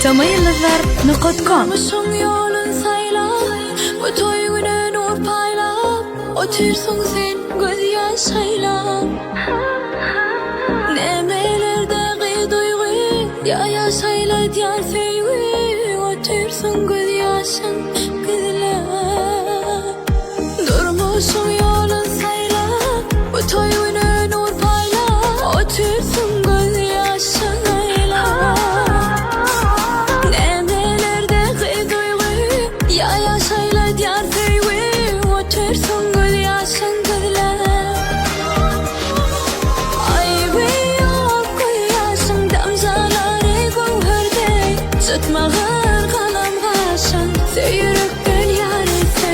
Tamayılızlar.com Muşun yolun sayla bu toy güne nur payla otursun sen göz yaşayla Nemelerdeki duygu ya yaşayla diyar sevgi otursun göz yaşın kızla Durmuşun yolun sayla bu toy güne nur payla otursun göz yaşayla Ya yaşayla diyar sevgi otursun göz yaşın kızla Ay bir yok göz yaşın damzaları gövherde Tutmağır kalam kaşın Söyürük gül yarısı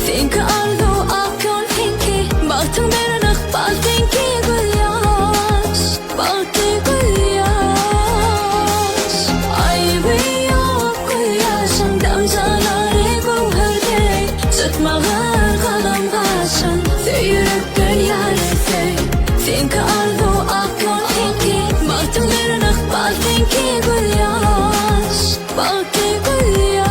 Finki arzu ak yol finki Baktın berin ıkbal finki göz yaş Baktı göz yaş Ay bir yok göz yaşın damzaları Tutmağır kalam kaşın Söyürük gül yarısı Finki arzu ak yol finki Baktın berin ıkbal finki gül yaş Baktı gül yaş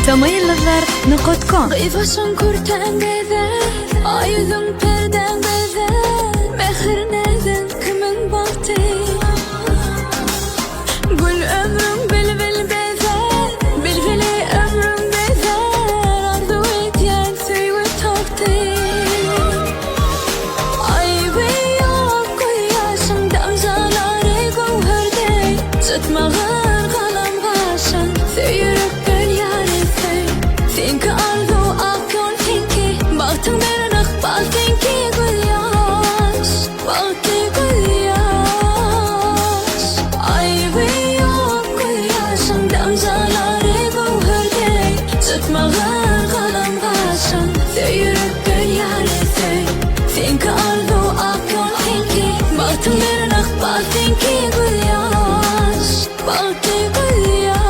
Tamayılızlar.com Kıyfasın kurten bezer Ayızın perden bezer Mehir neden kimin baktı Gül ömrüm bilbil bezer Bilbili ömrüm bezer Arzu et yen suyu taktı Ay bir yok göz yaşım Damzaları gövherde Tutmağır kalam kaşın Söyürük gül yarısı Finki arzu ak yol finki Baktın berin ıkbal finki gül yaş Baktı gül yaş Ay bir yok göz yaşın Damzaları gövherde Tutmağır kalam kaşın Söyürük gül yarısı Finki arzu ak yol finki Baktın berin ıkbal finki gül yaş Baktı gül yaş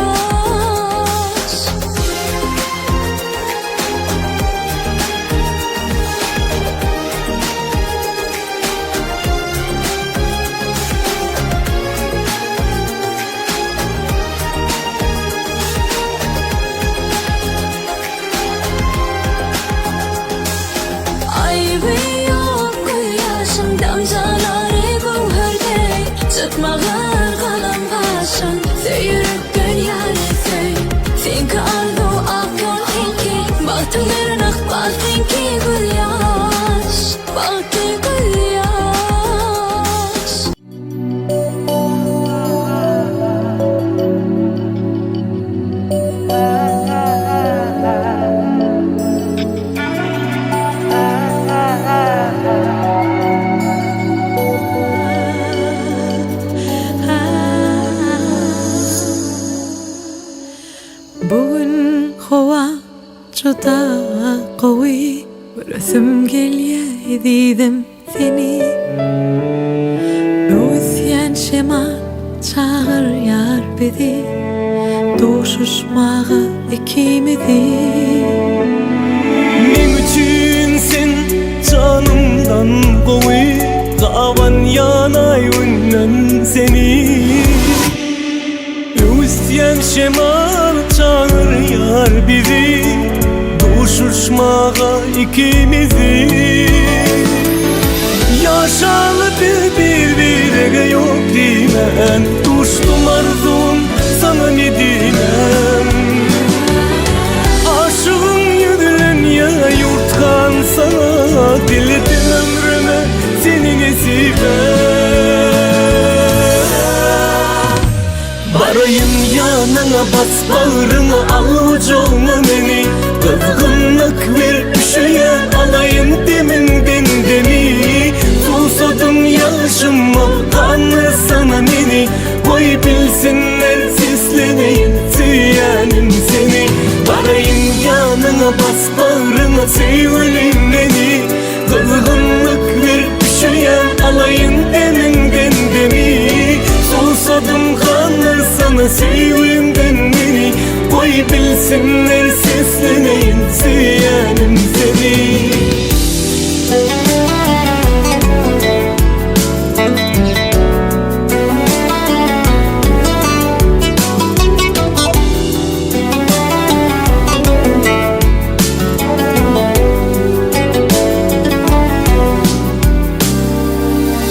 Ay bir yok göz yaşım Damzaları gövherde Tutmağır kalam kaşın Söyürük gül yarısı Finki arzu ak yol finki Baktın berin ıkbal finki gül yaş Baktı gül yaş Bugün hava juda qawi Resim gelye dedim seni Üsyan şema çağır yar bedi Doğuşuşmağı ikimizi Men üçün sen canımdan qawi Qavan yanay ünnen seni Üsyan şema çağır yar bizi Doğuşuşmağa ikimizi Yaşalı birbirine yok dimen Tuştum arzum sana ne dinem Aşığın yüdülen ya yurtkan sana Diledim ömrüme seni nesibe Barayım yanına bas bağrına al ucunu beni Kızgınlık ver üşüyen alayım deminden demi Susadım yaşıma kanlı sana beni Koy bilsinler sesleneyim süyenim seni Barayım yanına bas bağrına sevgilim beni Kızgınlık ver üşüyen alayım deminden Susadım kanlar sana sevimden beni. Koy bilsinler sesleneyin seyanim seni.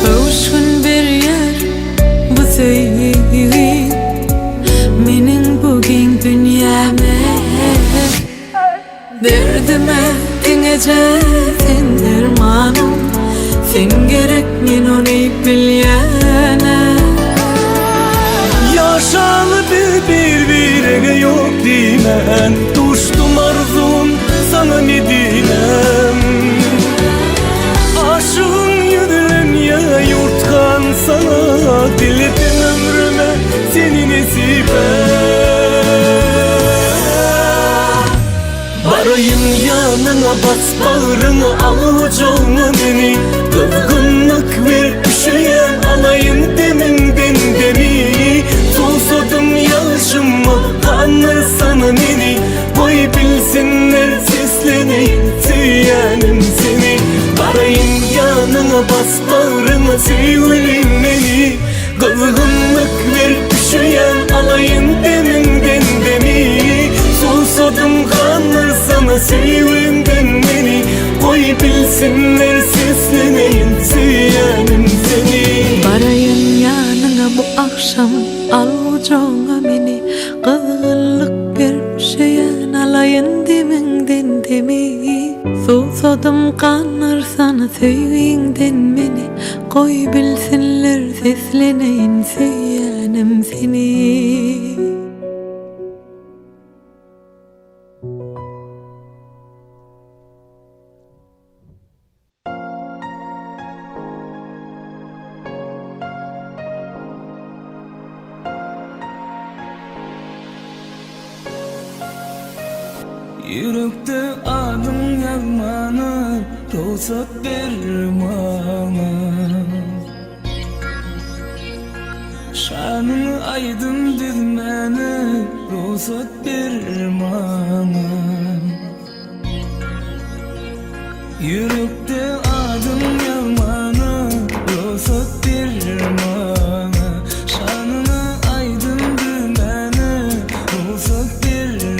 Öwüşgün bir yer bu sevgi mening bugün dünyame. Derdime dinece sen dermanım, sen gerek men onu bilyene. Yaşalı birbirine yok dimen. Tuştum arzum sana ne dinem. Aşığın yüdüren ya yurtkan sana. Diledim ömrüme seni nesibe. Barayım yanına bas bağrını al ucuna beni. Kızgınlık ver üşüyen alayın deminden demi. Susadım yaşımı kanlar sana beni. Koy bilsinler sesleneyin seyanim seni. Barayım yanına bas bağrını sevgilim beni. Kızgınlık ver üşüyen alayın deminden demi. Susadım kanlar sana sevgilimden beni. Koy bilsinler sesleneyin seyanim seni. Barayın yanına bu akşam al ucuna beni. Kızgınlık bir şeyen alayın deminden demi. Susadım kanlar sana sevginden beni. Koy bilsinler sesleneyin seyanim seni. Yürekte adım yazmanı ruhsat vermana. Şanını aydın dizmeni ruhsat vermana. Yürekte adım yazmanı ruhsat vermana. Şanını aydın dizmeni ruhsat vermana.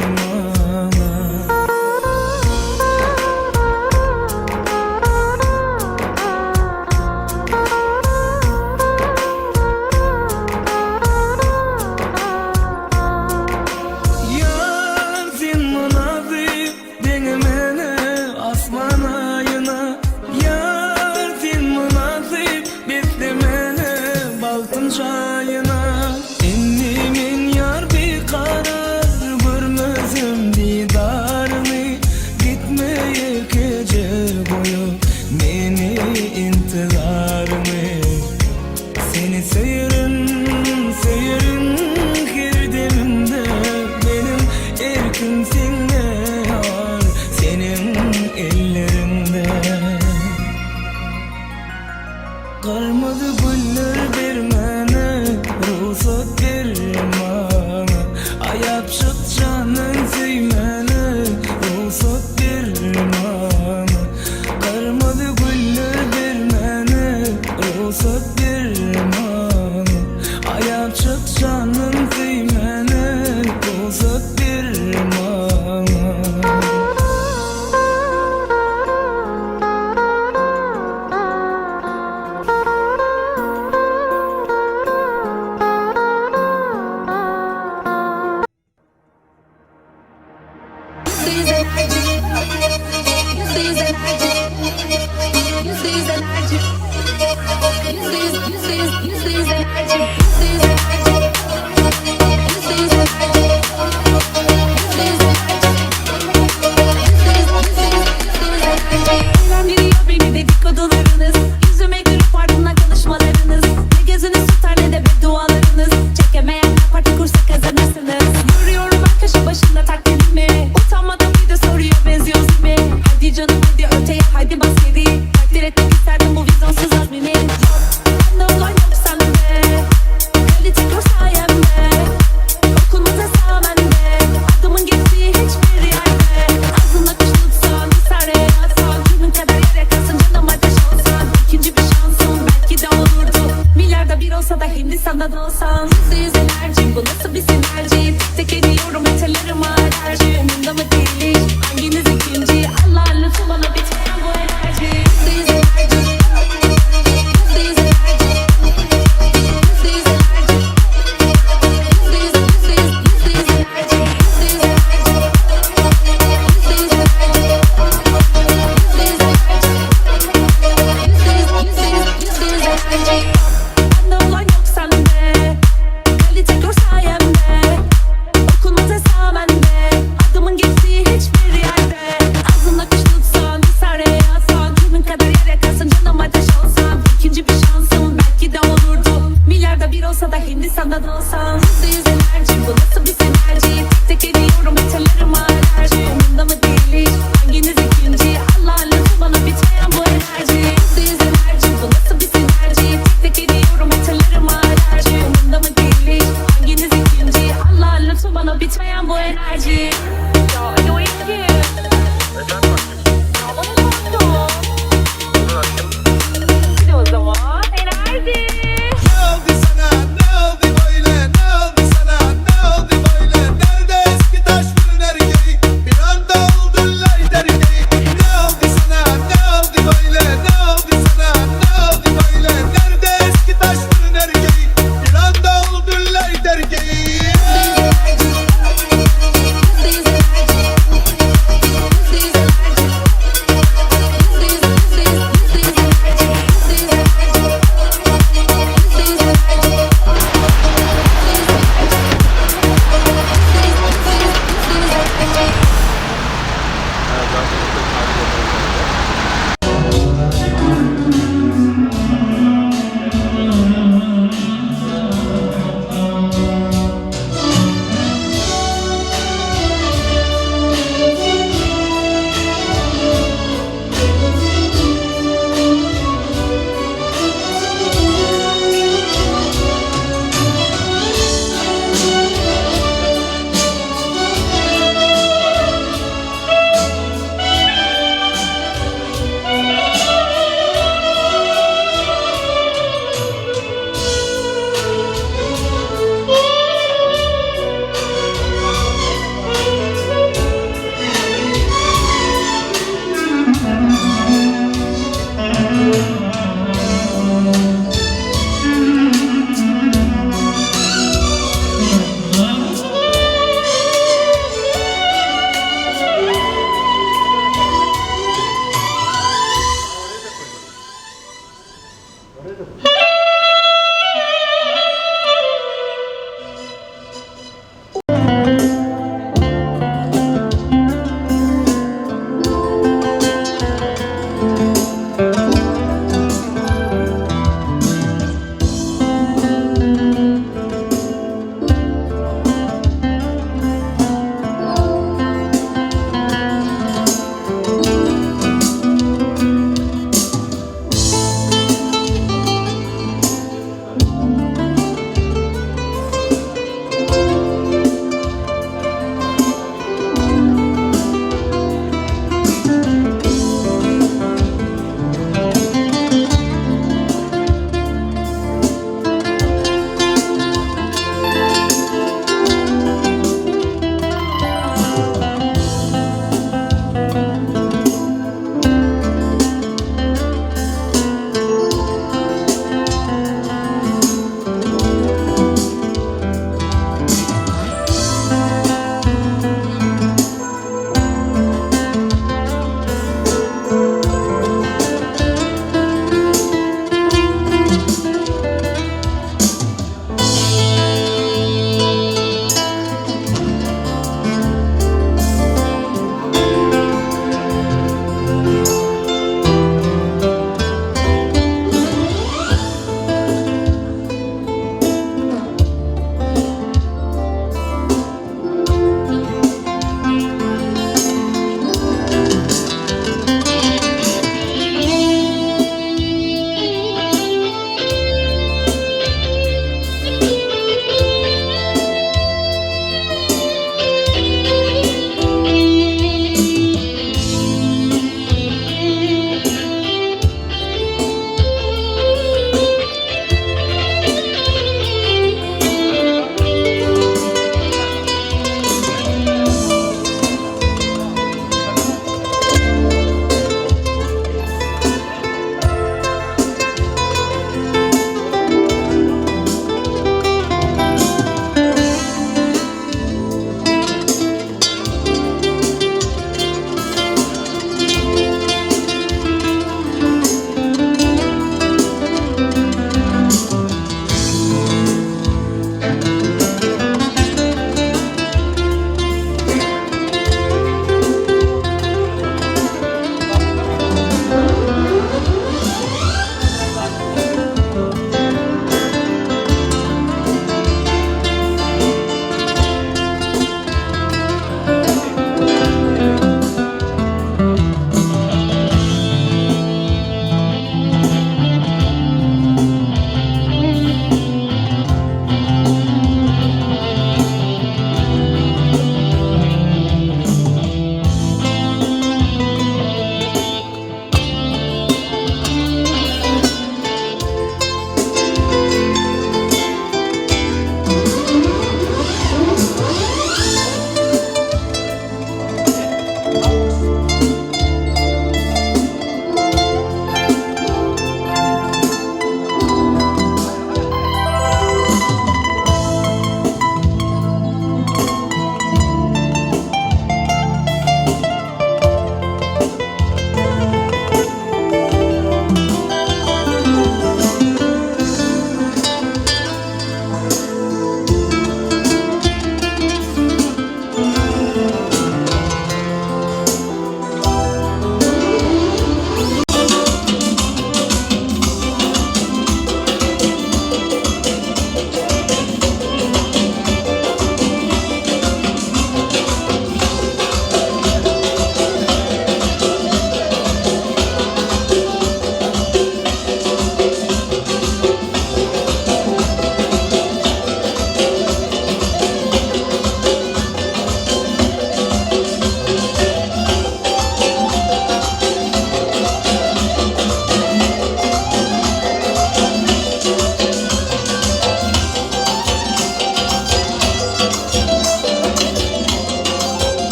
Kalmadı güller vermene, ruhsat vermene. Ayap çık canın sevmene, ruhsat vermene. Kalmadı güller vermene, ruhsat vermene. Ayap çık canın sevmene, ruhsat vermene.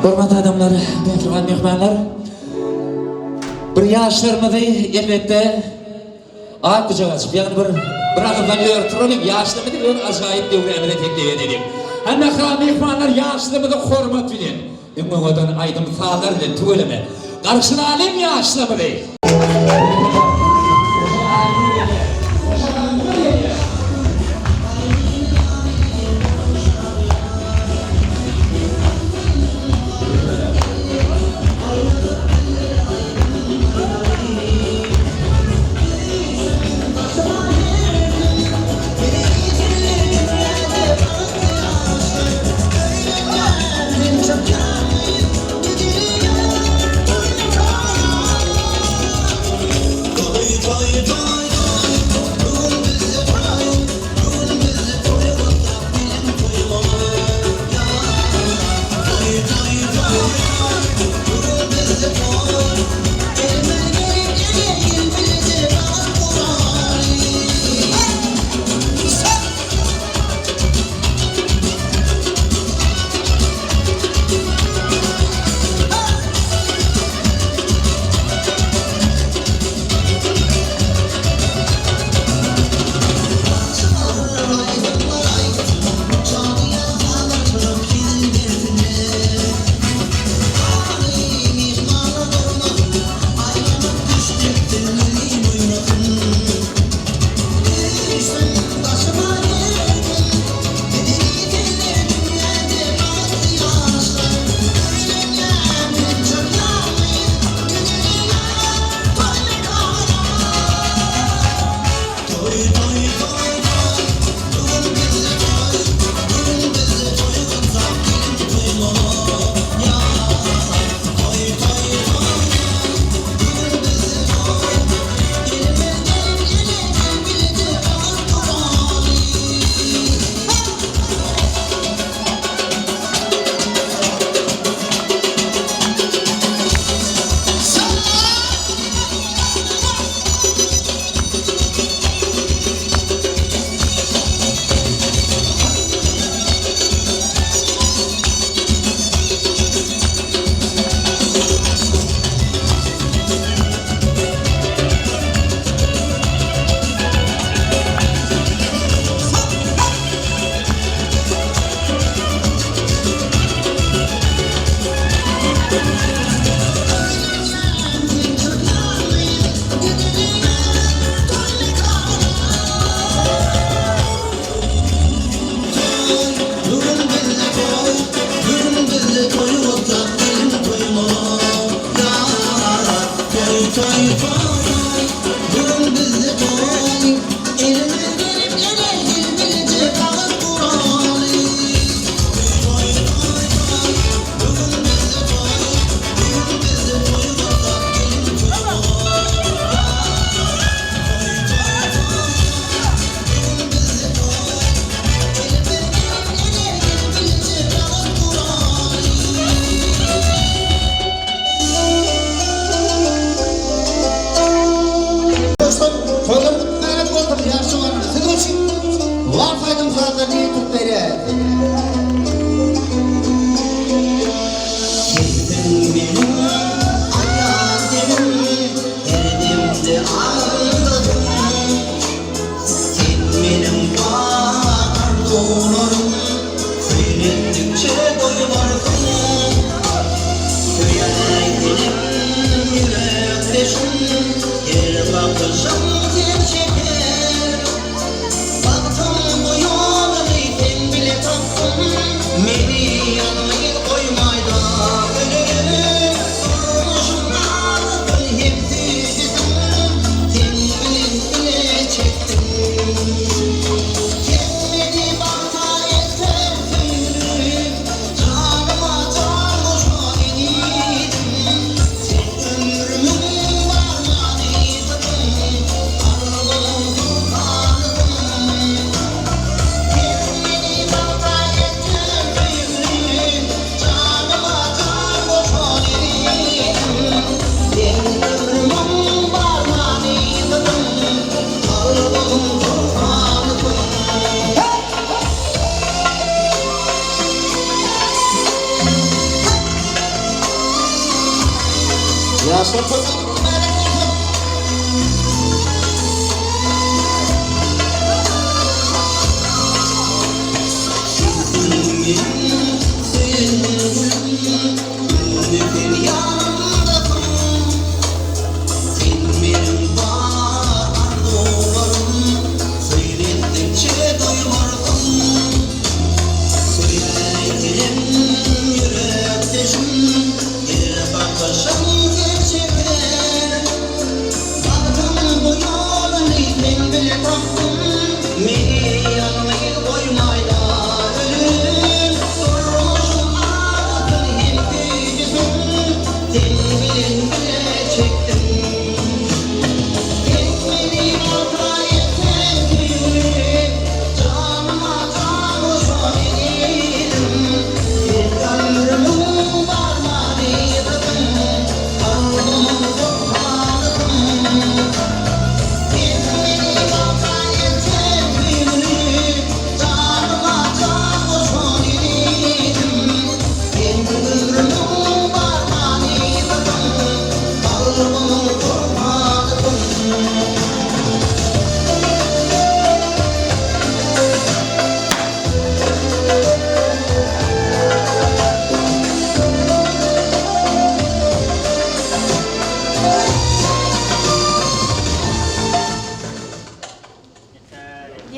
Hurmatly adamlar, mehribon mehmonlar. Bir yaşlarımızı elbette ayıp kucağa açıp yani bir akıldan örtürülük yaşlarımızı bir acayip devremine teklif edelim. Hem mehmanlar yaşlarımızı hürmet bilin. Ümmüğüden aydın sağlar ile tüveleme. Karşına alim yaşlarımızı.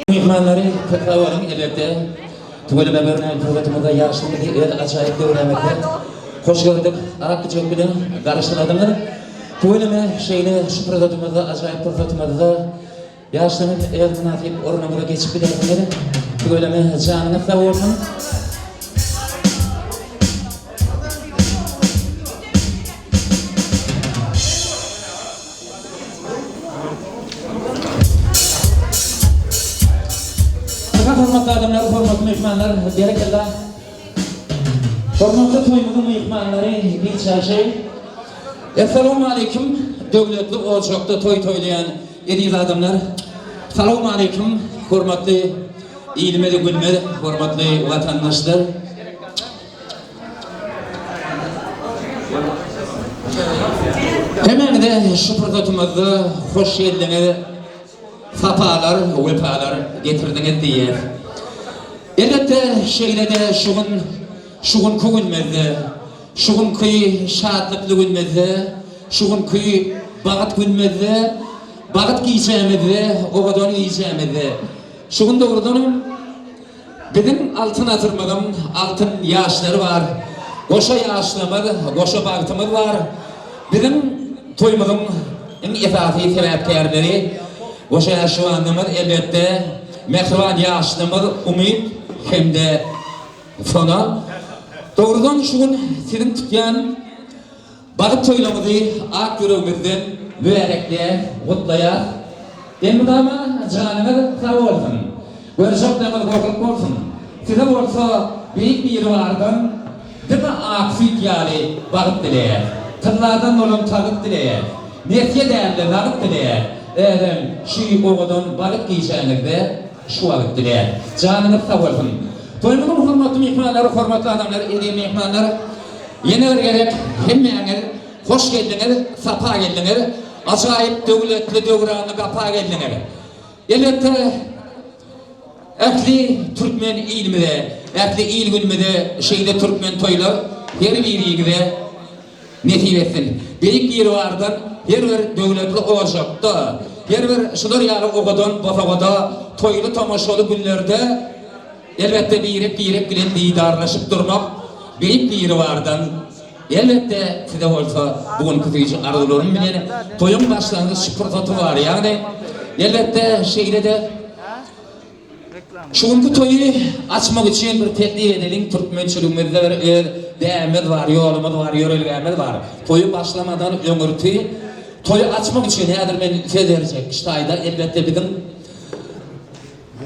Mehmanları Kırkavalı'nın elbette Tüveli Beber'in Tüvetimizde yaşlımızı el acayip devlemekte. Hoş gördük. Akıcı günü karıştırmadınlar. Tüvelime şeyini şu fırsatımızda, acayip fırsatımızda yaşlımız el münafip ornamına geçip bilebilirler. Tüvelime canını sağ olsun. Hormatly adamlar, hormatly mehmanlar, berekeler. Hormatly toýumyzyň mehmanlary, bilçäşe. Assalamu alaykum, döwletli ojakda toy toýlayan ediz adamlar. Assalamu alaykum, hormatly ilmeli gülmeli, hormatly watandaşlar. Hemen de şu fırsatımızda hoş geldiniz. Sapalar, ulpalar getirdiğiniz diye. Elbette şeyle de şugun kugulmezdi, şugun kuyu şadlıklı gülmezdi, şugun kuyu bağıt gülmezdi, bağıt giyeceğimizdi, o kadar giyeceğimizdi. Şugun doğrudan bizim altın atırmadığım altın yaşları var, koşa yaşlımız, koşa bağıtımız var. Bizim toymağım esafi sebepkarları, Goşa yaşawanymyz elbette mehriban yaşlymyz umid hemde sona. Doğrudan şugun sizin tutgan bagyt toýlamyzy ak yüregimizden berekle gutlaýar. Emdama janymyz sag bolsun. Görşoklarymyz goýup bolsun. Size bolsa beýik bir ýeri bardan dime ak süýt ýaly bagyt dileýär. Tırlardan olan tagyt dileýär. Nesye dämde nagyt dileýär. Eğer şu oğudan balık giyeceğinizde şu vakit dileğer. Canınız sağ olsun. Toyumuzun hormatlı mehmanları, hormatlı adamları, edi mehmanları. Yeni gerek, hemmeğiniz, hoş geldiniz, sapa geldiniz. Acayip dövletli dövranlı kapa geldiniz. Elbette ehli Türkmen ilmide, ehli il gülmede şeyde Türkmen toylu her bir ilgide nesip etsin. Belik yeri vardır. Her bir döwletli ojakda, her bir şular ýaly ogadan, basagada, toýly tamaşaly günlerde elbette birek bilen diýdarlaşyp durmak beýik bir ýeri bardan. Elbette size bolsa bugünkü tüýji arzularym bilen toýuň başlangyç fırsaty var. Ýagny elbette şeýle de şuňky toýy açmak üçin bir teklip edeliň türkmençiligimizde bir dämir var, ýolumyz var, ýörelgämiz var. Toýy başlamadan öňürti toyu açmak için nedir ben federecek iştayda elbette bizim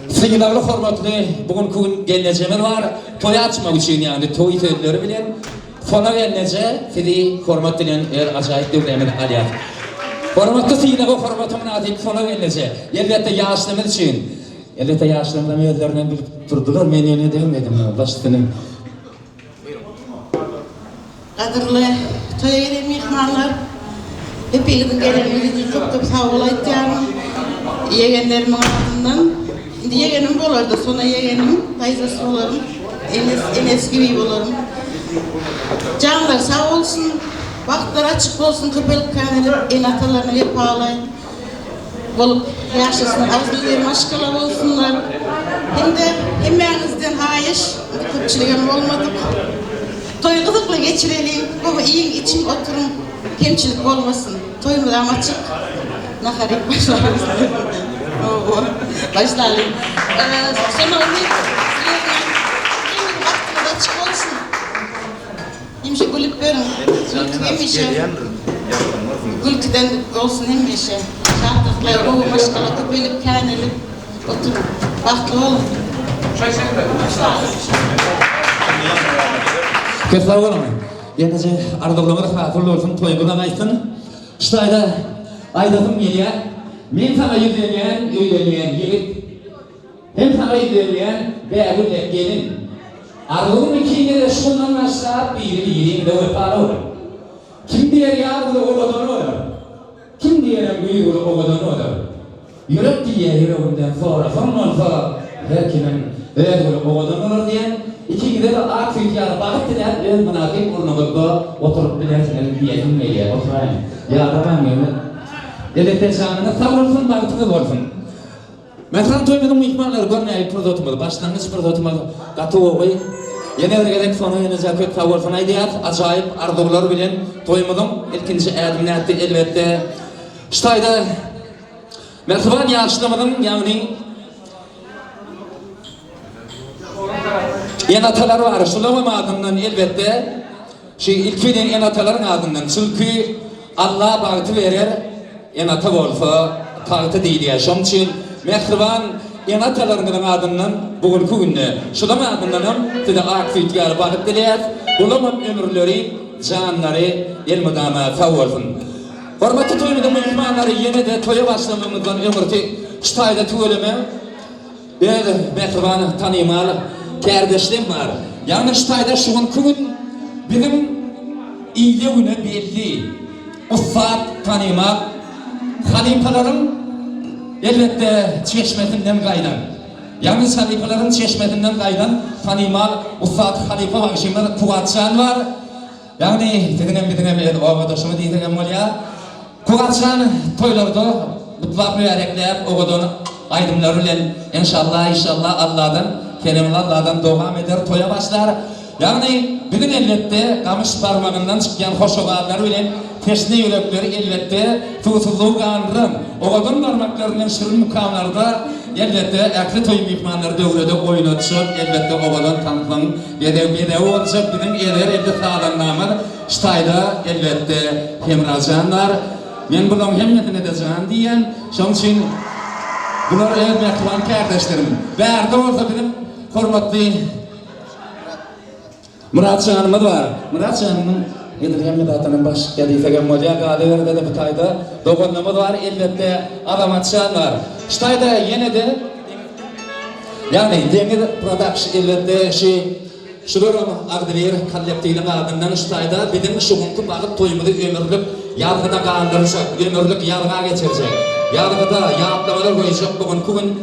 sıyılarlı formatlı bugün geleceğimiz var. Toyu açmak için yani toyu tedleri bilen sona gelece fedi format bilen acayip devremin aliyat. Formatlı sıyılarlı formatımın adı sona gelece elbette yaşlımız için elbette yaşlımdan yerlerinden bir durdular men öyle demedim başlığının. Kadirli toyu mehmanlar Hepinizin geliriniz için çok çok sağ olayım canım. Yeğenlerimin ardından. Şimdi yeğenim olur da sonra yeğenim teyzesi olurum. En eski gibi olurum. Canlar sağ olsun. Vakitler açık olsun. Köpelik kanalım en atalarını hep ağlayın. Olup yaşasınlar. Ağzınızları maşkalar olsunlar. Hem de emeğinizden hayır. Köpçülüğüm olmadık. Toy kızıkla geçirelim. Baba iyi için oturun. Kemçilik olmasın. Toyumuz amaçık. Naharik başlarız. Başlayalım. Sonra onu vaktiniz açık olsun. Yemişe gülüp verin. Gülküden olsun yemişe. Şartlıkla, ruhu, maşkala, köpelip, kânelip oturun. Baktlı olun. Kötüler olur mu? Yenice ardılığımız hatırlı olsun, toygudan aysın. İşte aydadım geliyor. Men sana yüzleyen yiğit. Hem sana yüzleyen beğenip gelin. Ardılığım ikiyle de şundan aşağı biri de öpar olur. Kim diğer yağlı oğladan olur? Kim diğer büyük oğladan olur? Yürek diye yüreğinden sonra her kimin öyle oğladan olur diyen iki gider ak fütyar bakıp diler ben münafık urnumuzda oturup dilersiniz diyelim neye oturayım. Ya da ben böyle devlete canına savrulsun bakıtınız olsun. Mesela toymadım ihmalleri görmeyip prodotumuz, başlangıç prodotumuz katı oğuy. Yine bir gelek sonu yine zakıt savrulsun aydiyat, acayip arzular bilen toymadım. İlkinci adımlattı elbette. İştayda merhaban yaşlamadım yani en atalar var, şulamam adından elbette ilk filin en ataların adından çünkü Allah bağıtı verir en ata olsa tağıtı değil yaşam için mehriban en atalarının adından bugünkü günde şulamam adından size ak fütyar bağıt dileyat bulamam ömürleri, canları elmadana sağ olsun. Hormatlı toymadım ihmanları yine de toya başlamamızdan ömürtü çıtayda tüyleme bir mehriban tanımalı kardeşliğim var. Yani çıtayda şuun gün bizim iyiliği güne belli. Uffat tanımak halifaların elbette çeşmetinden gaydan. Yani halifaların çeşmetinden gaydan tanımak uffat halifa var. Şimdi Kuvatçan var. Yani dedinem oğadaşımı diyeceğim ya. Kuvatçan toylarda mutlak mübarekler oğudan aydınlarıyla inşallah Allah'dan Kerimli Allah'dan devam eder toya başlar. Yani bütün elbette kamış parmağından çıkan hoş oğanlar ile teşne yürekleri elbette tuğsuzluğu kanırım. Oğadın parmaklarının şirin mukamlarda elbette ekli toy mihmanları devrede oyun açıp elbette oğadan tanıtlan bedev olacak bizim eler elde sağlanamır. İştayda elbette hemracanlar. Ben bunun hemmetini edeceğim diyen şunun için bunlar mehriban kardeşlerim. Berde olsa benim hormatlı Murat Canımız var. Murat Canım'ın yedirgen atanın baş gedifegen molya galiveride de butayda dogonlamız var. Elbette Adamat Can var. İştayda yine de yani Demir Production elbette şudurum Agdilir Kallepti'nin adından İştayda bizim şugunku bağıt toyumuzu ömürlük yargıda kandıracak, ömürlük yargıya geçirecek. Yargıda yağıtlamalar koyacak bugün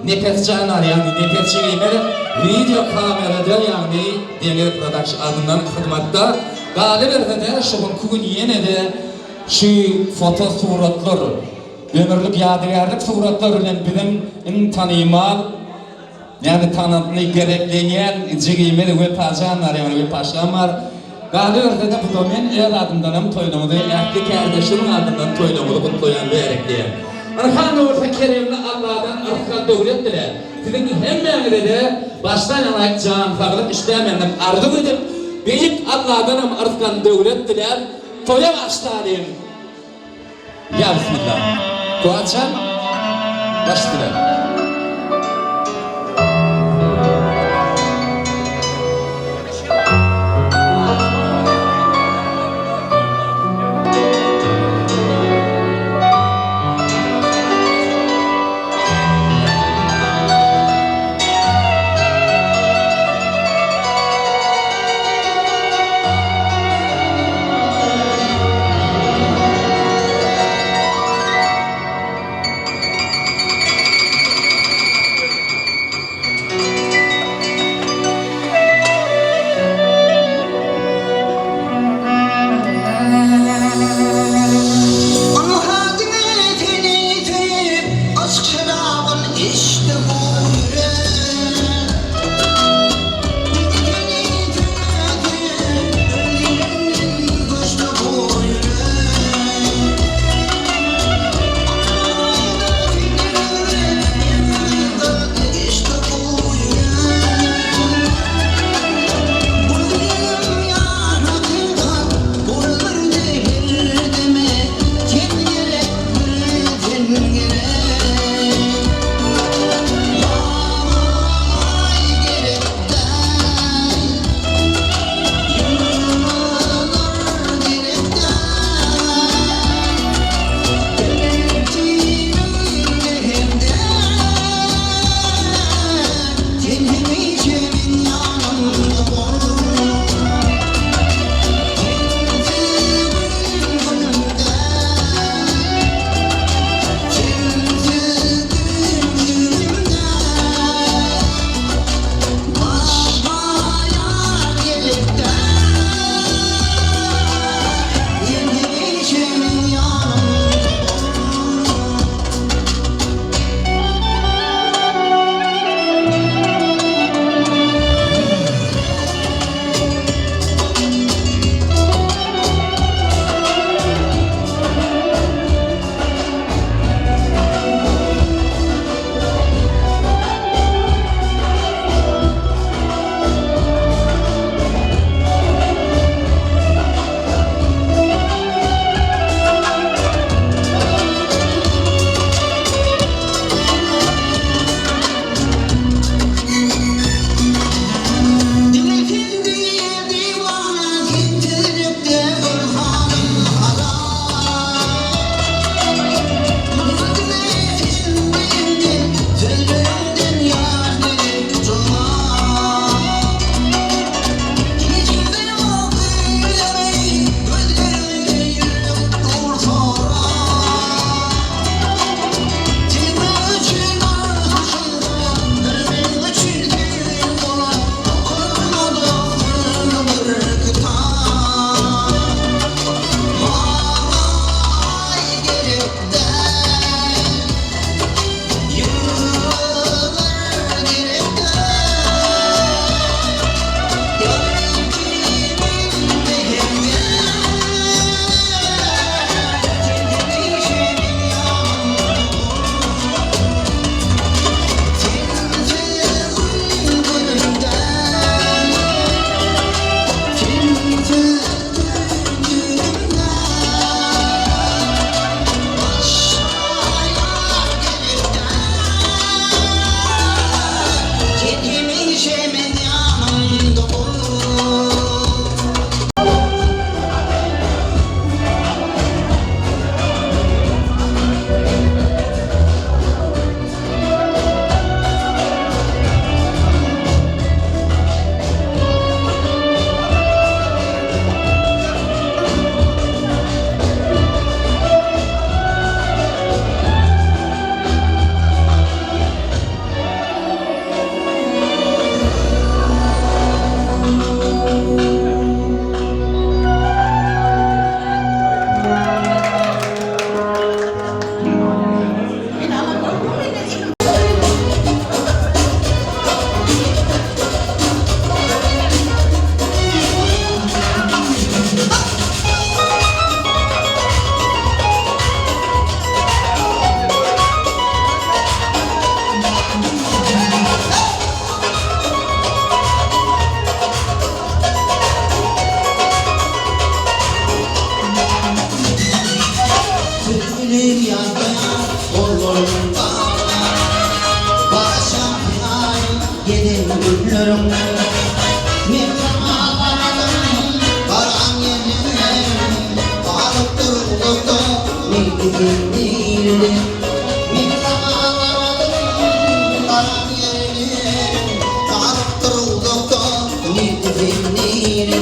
nefes canlar yani nefes çiğnemeli video kamerada yani Demir Production adından hizmette galiberде de bugün yine de şu foto suratlar ömürlük yadigarlık suratlar ile bizim tanımal yani tanıtını gerekleyen cigimeli ve pajanlar yani ve paşamlar galiberде de bu domen el adından toylamadı ehli kardeşlerin adından toylamadı kutlayan berekliye. Arkan olsa Kerimli Allah'dan arkan devlettiler. Sizin hemmemide de baştan alarak can sağlık işlemeyenler arzu edip büyük Allah'dan arkan devlettiler. Toya başlayalım. Ya Bismillah. Kuatçan başlayalım.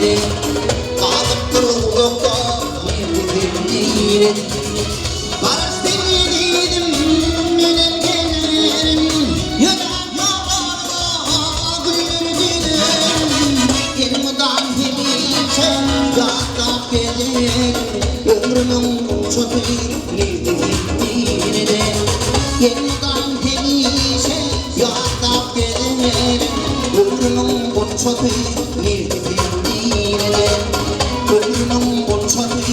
Kalıp durulukta Nefetim Barış dedim Benim gelirim Yüreğim ağırda Gülürüm Yılmıdan demişe Yatak gelir Ömrümün çöpü Yılmıdan demişe Yatak gelir Ömrümün çöpü Ömrümün çöpü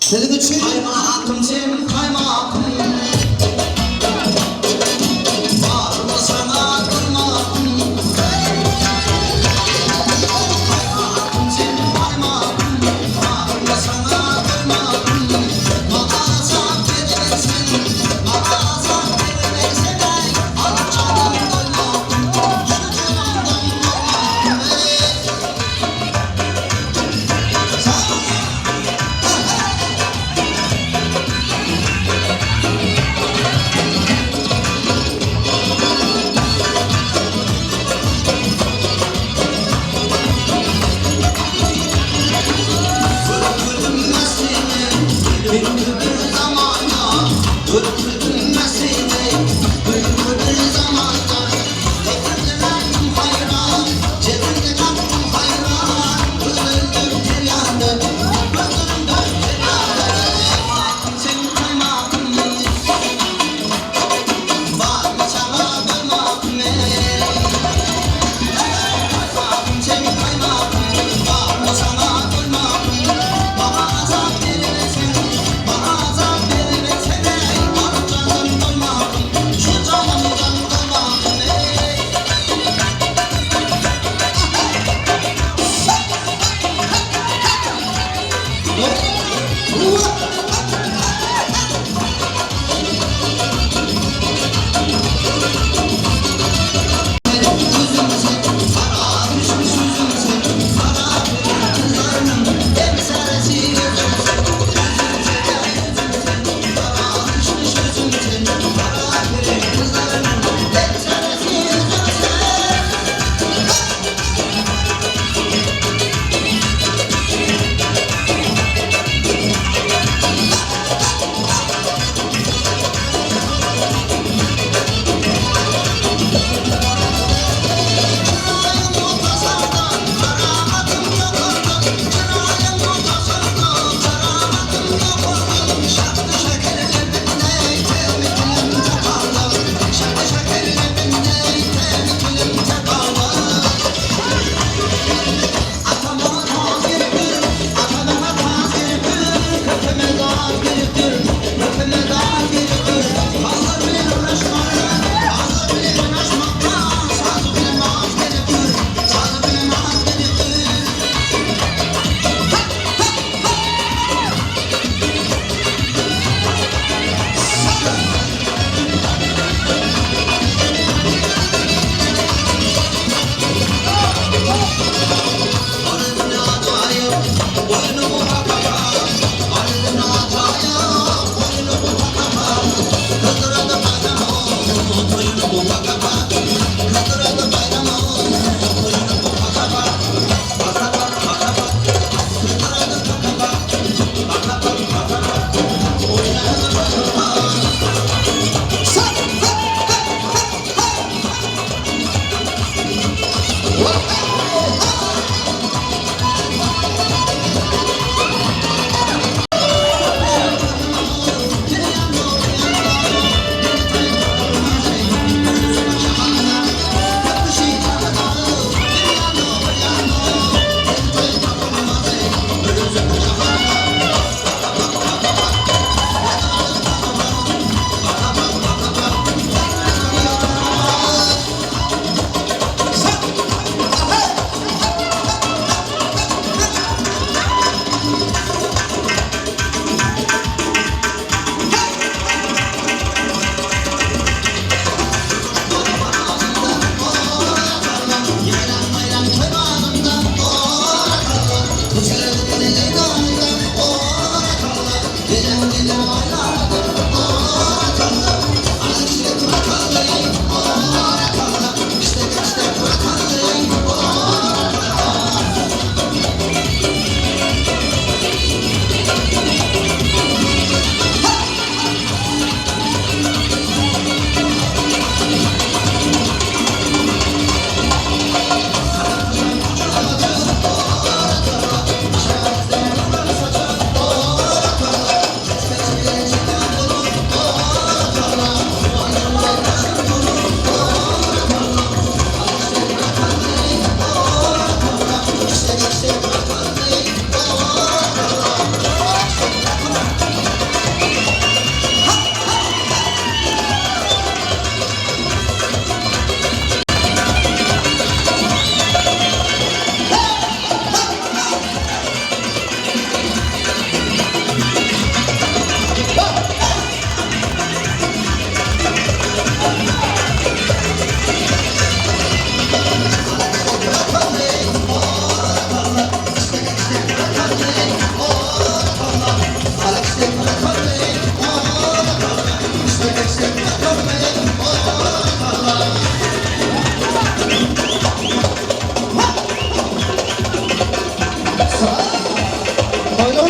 Senin için kaymakım sen kaymakım. Bağırma sana durmakım. Kaymakım sen kaymakım. Bağırma sana durmakım. Mağazam verirsen, mağazam verirsen ay alçadan doymakım. Şu canımdan doymakım. Koydum.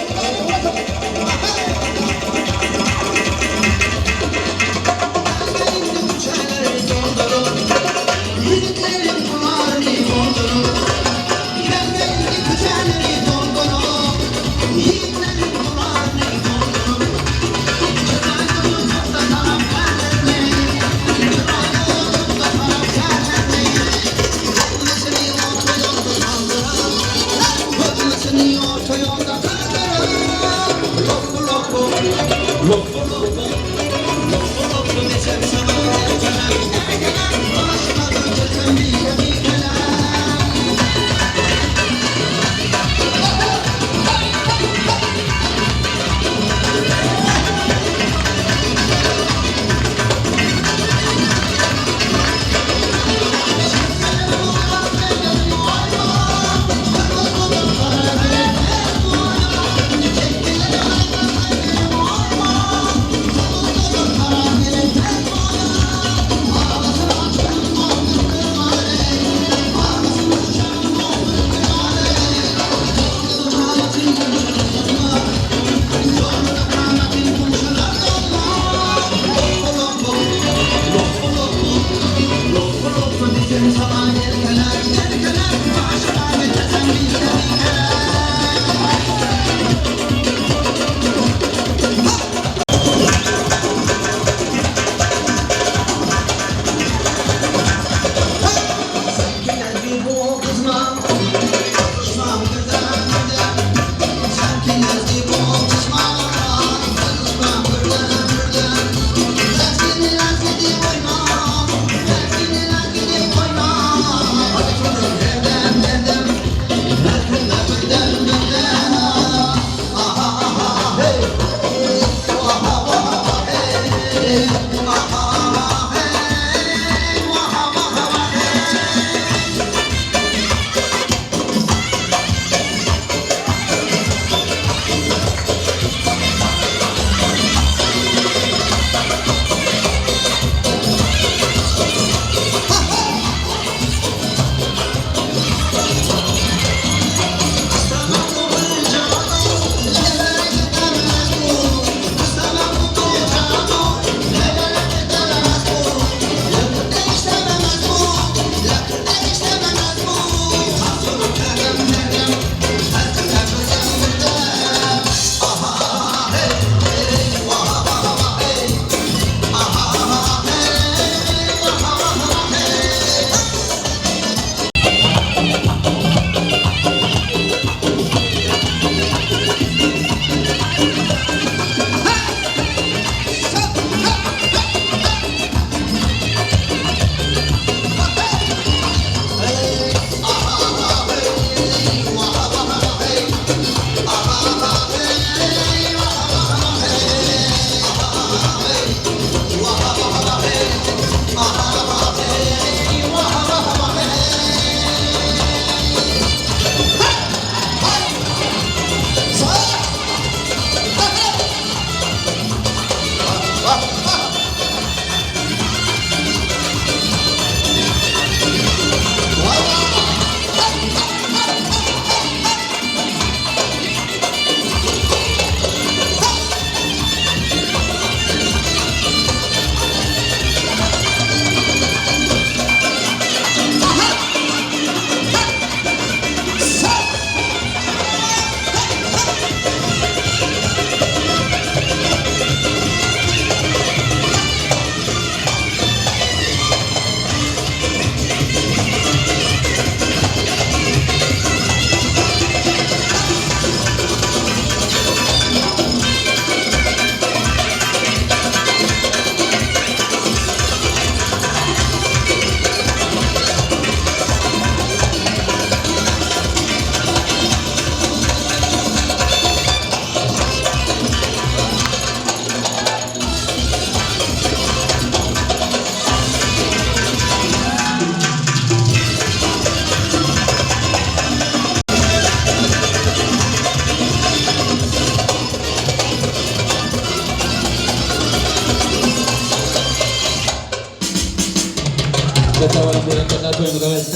Ketawa bilang kata tuh yang guys.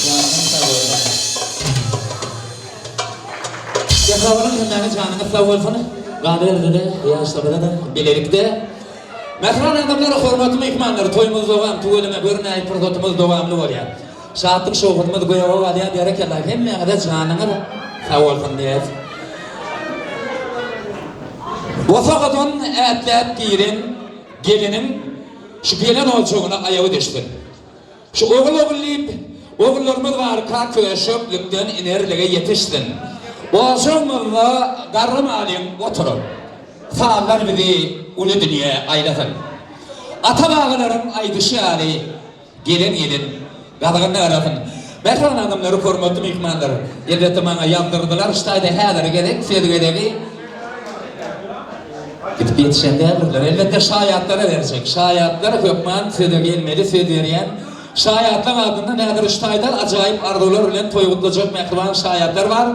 Jangan tahu. Ya, Merhabalar, kendine canına sağ olsun. Gader'de de, yaşlarda da, bilerikte. Merhabalar adamlar, hormatlı mehmanlar, toyumuz devam, tuğulime görünay, prototumuz devamlı oluyor. Şahatlık şoğutumuz goyava var ya, berekeler, hem de canına sağ olsun diye. Vafakatın etlep giyirin, gelinin, şu gelen olçoğuna ayağı düştün. Şu oğullarımız var, ka köşöplükten inerliğe yetiştin. Olçoğumuzla garrım alim oturup, sağlar bizi ulu dünya aylatın. Ata bağlarım aydışı ali, gelin gelin, gadağını arasın. Merhaban adamları hormatlı mihmanlar, elbette bana yandırdılar, işte hâları gerek, sevgileri, gidip yetişenler elbette şayatlara verecek. Şayatlar Kökman söyle gelmeli, söyleyen. Şayatlar adında nedir iştaylar acayip arzular ile toyutlayacak mehriban şayatlar var.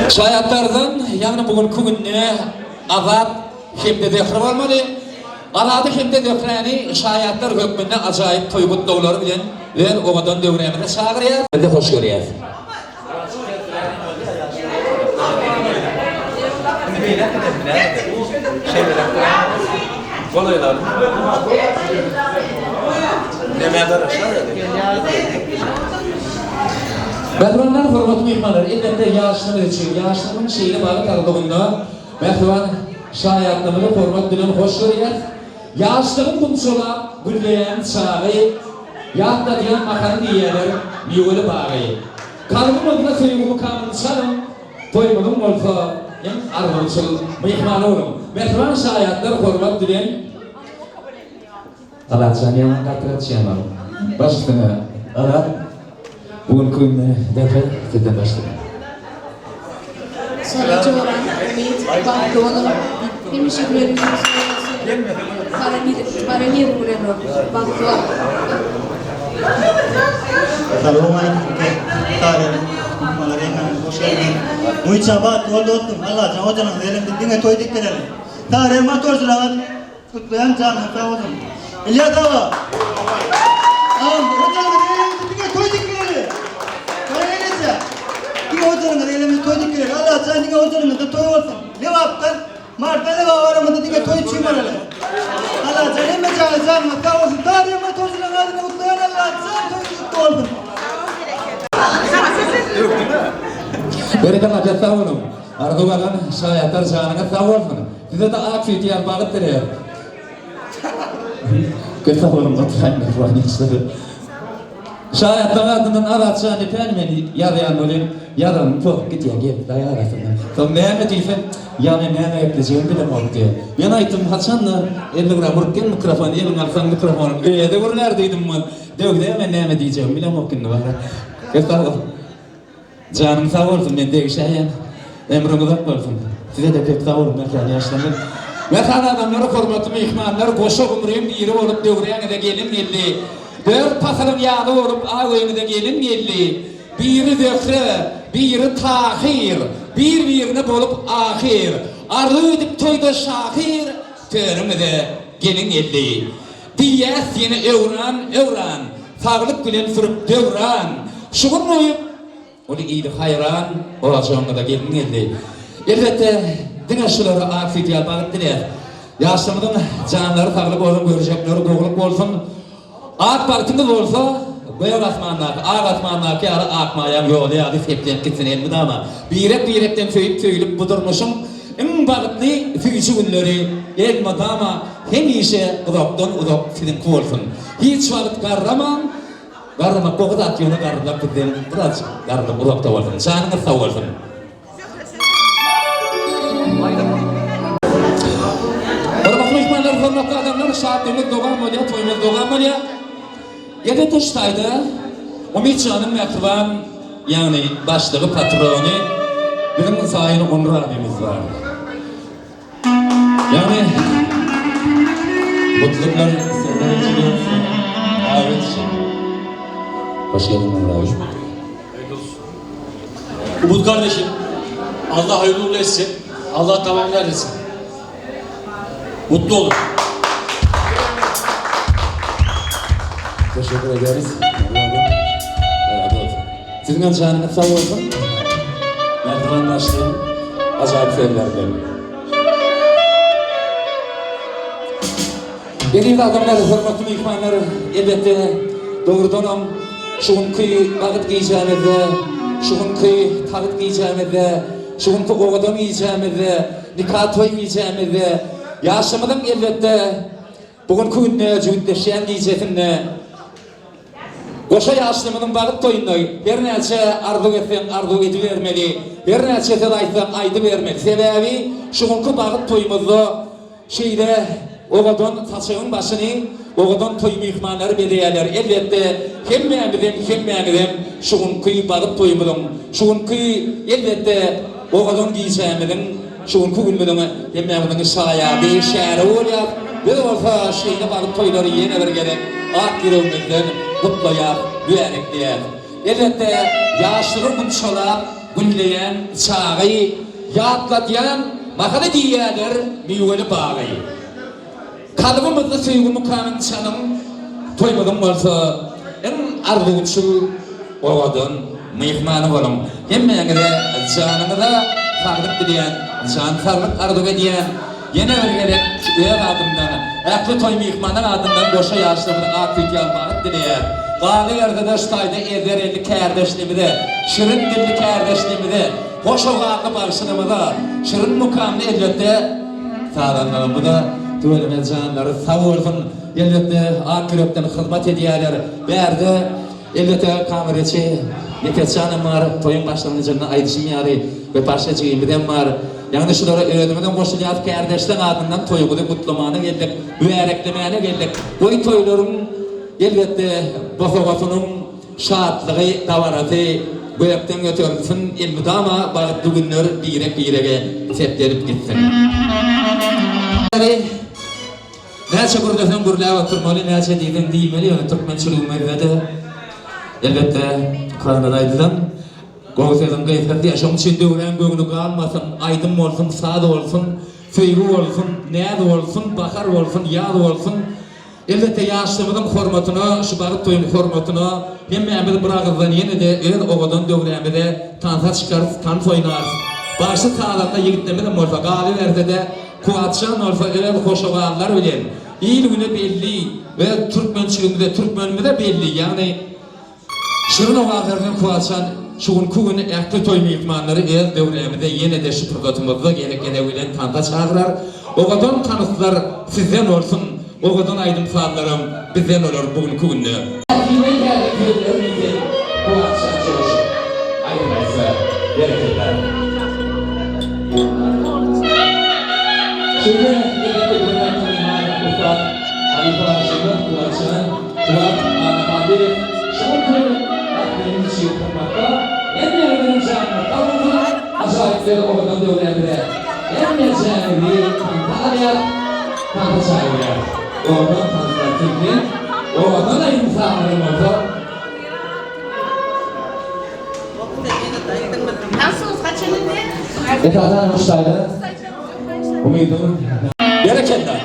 Şayatlardan yani bugünkü gününe azat hem de dekri olmalı. Azadı hem de dekreni şayatlar hükmünde acayip toyutlular ile ve oğadan devremine çağırıyor. Ben de hoş görüyor. Kolaylar. Demeden aşağı Mehribanlar, hormatlı mehmanlar, elbette yaşlımız için, yaşlımın şeyine bağlı tarafında mehriban şayatlarını hormat bilen hoş görüyor. Yaşlımın kumsula gülleyen çağı, yahda diyen makarı diyeler, miyolu bağı. Kalbimizde sevgimi kanınçalım, toyumunun olsa, en armançıl mehmanı olun. Mehriban şayatlar hormat bilen Alatcan yaman katrat yaman. Başlığına, alat. Bugün köyüne defa sizden başlayalım. Sonra Çoran, Ümit, Bankı, onun demişiklerimizi Paranir Ureno, Bankı. Assalamualaikum warahmatullahi wabarakatuh. Hoş geldin. Muicabat oldum. Allah can hocanın elimde dinle toy dikkerelim. Tarih motorcular kutlayan can hata oldum. İlyas Ağa. Hocanın elimde dinle toy dikkerelim. Kaynayınca. Dinle hocanın elimde toy dikkerelim. Allah can dinle hocanın da toy olsun. Levaptan Mart'ta leva aramında dinle toy çiğmaralım. Allah can emme can hata olsun. Tarih motorcular adını kutlayan Allah can toy olsun. Berikan aja sağ olun. Arzu kalan şayatlar canına sağ olsun. Size de aksi ihtiyar bağlıp diler. Kötü olun oturayım mehriban yaşları. Şayatlar adından aratçağını penmeni yarayan olayım. Yaranın çok git ya gel daya arasından. Tam neyme deysen yani neyme ekleyeceğim bilem oldu diye. Ben aytım Hasan'la 50 gram vururken mikrofonu elin alsan mikrofonu. De vurulerdeydim ben. Dövde hemen neyme diyeceğim bilem okunu var. Kötü olun. Canım sağ olsun ben de işeyen. Emrim uzak olsun. Size de pek sağ olun mekan yaşlanın. Mekan adamları hormatlı mehmanlar koşa umruyum biri olup dövreyen de gelin geldi. Dört pasalım yağlı olup ağlayını da gelin geldi. Biri dökre, biri tahir, birbirine bolup ahir. Arlı edip toyda şahir, törümü de gelin geldi. Diyes yine evran, sağlık gülen sürüp devran. Şugun oyup, onu iyiydi hayran, olacağına da gelin geldi. Elbette, dine şuları afiyet yapar diler. Yaşlımızın canları sağlık olsun, görecekleri doğruluk olsun. Ak partimiz olsa, beyaz asmanlar, ak asmanlar ki ara akmayan yolu ya da septen gitsin elbide ama birepten söyleyip budurmuşum. En bağıtlı füyücü günleri elmada ama hem işe uzak sizin olsun. Hiç vakit karramam. Garına kokut atıyordu garına kudden biraz garına uzakta olsun. Canınız sağ olsun. Hormatlı mehmanlar, hormatlı adamlar, şahatımız doğan mı diye, toyumuz doğan mı diye. Yedi taştaydı, Umitcan'ın mehriban yani başlığı patronu bizim sayın Onur abimiz var. Yani mutluluklar sizler için davet için. Hoş geldin Onur abi. Umut kardeşim, Allah hayırlı uğurlu etsin. Allah tamamlar etsin. Mutlu olun. Teşekkür ederiz. Sizin canınız sağ olsun. Merdiven başlayın. Acayip şeylerle. Benim adamlar, hürmetli mihmanlar, elbette doğrudan şunkı vakit giyeceğimizde, şunkı tavit giyeceğimizde, şunkı oğudan giyeceğimizde, nikah toy giyeceğimizde, yaşamadan elbette bugün gününe cüddeşen giyeceğimizde, Goşa yaşlımının vakit toyunu her neçe arzu etsen arzu edivermeli, her neçe aytsan aydı vermeli. Sebebi şunkı vakit toyumuzu şeyde oğudan saçığın başını oğudan toy mihmanları bedeyeler. Elbette hemmemizden şunkı vakit toyumuzun, şunkı elbette oğudan giyeceğimizin, şunkı günümüzün hemmemizin sayadı, şehri oluyor. Bir olsa şeyde vakit toyları yine bir gerek. Ak yüreğimizden kutlayak, büyüyerekleyen. Elbette yaşlılık uçalar, günleyen, çağı, yatlatyan, makale diyeler, miyveli bağı. Kalbimizde sevgi mukamın çanım, toymadım varsa, en arzuçu oğadın, mihmanı varım. Hemmeğine canını da farlık diyen, can farlık arzu ediyen, yine bir gerek çıkıyor adımdan. Ekli toy mihmanın adından boşa yaşlarını aktif yanmanı dileyer. Gâli arkadaştaydı edereli kardeşliğimde, şirin dilli kardeşliğimde, hoş oğaklı barışınımda, şirin mukamlı elbette sağlanlarım. Bu da tüvelime canları sağ olsun. Elbette akiröpten hizmet ediyorlar. Berdi elbette kameracı Nefes canım var, toyun başlangıcında aydışım yarı ve parçacığımdan var. Yani şulara öğrenmeden koşuluyat kardeşler adından toyumuzu kutlamana geldik, büyüreklemeye geldik. Bu toyların elbette bafavatının şahatlığı, davaratı, bu yaptan götürürsün, elbette ama bağıtlı günler birek septerip gitsin. Nece buradasın buraya oturmalı, nece dedim değmeli, yani Türkmençiliğime verdi. Elbette Kanada'daydıdan Goğuz'un kayıtları yaşam içinde öğren göğünü kalmasın, aydın olsun, sağda olsun, sevgi olsun, neyde olsun, bakar olsun, yağ olsun. Elbette yaşlımızın hormatına, şu bağıt toyun hormatına, hemmemiz bırakızdan yine de el oğudan dövremede tansa çıkarız, tans oynarız. Başı sağlamda yigitlemeden olsa, galilerse de kuatçan olsa, evet hoşavağlar öyle. İyi güne belli ve Türkmenimizde belli, yani şirin oğazlarının kuatçan, şuun kugunu ekli toy mihmanları el devremede yine de şu fırsatımızda gerek edebilen tanta çağırar. Oğadan tanıtlar sizden olsun, oğadan aydın saatlarım bizden olur bugün kugunu. Kuatçan çalışır, aydınlaysa gerekirler. Şimdi elbette bunlar tanımayan ufak, Alifaşı'nın kuatçan, Kuat Anafandi, şuun kugunu benim için yapmakta, en yerlerin canlı, davulun acayipleri oradan dövremde, en yerlerin kantarya, kantarya, oradan tanıtlar fikri, oradan da insanların oldu. Nasılsınız? Kaçınız? Efendim hoşçakalın. Umudum. Gerekenden.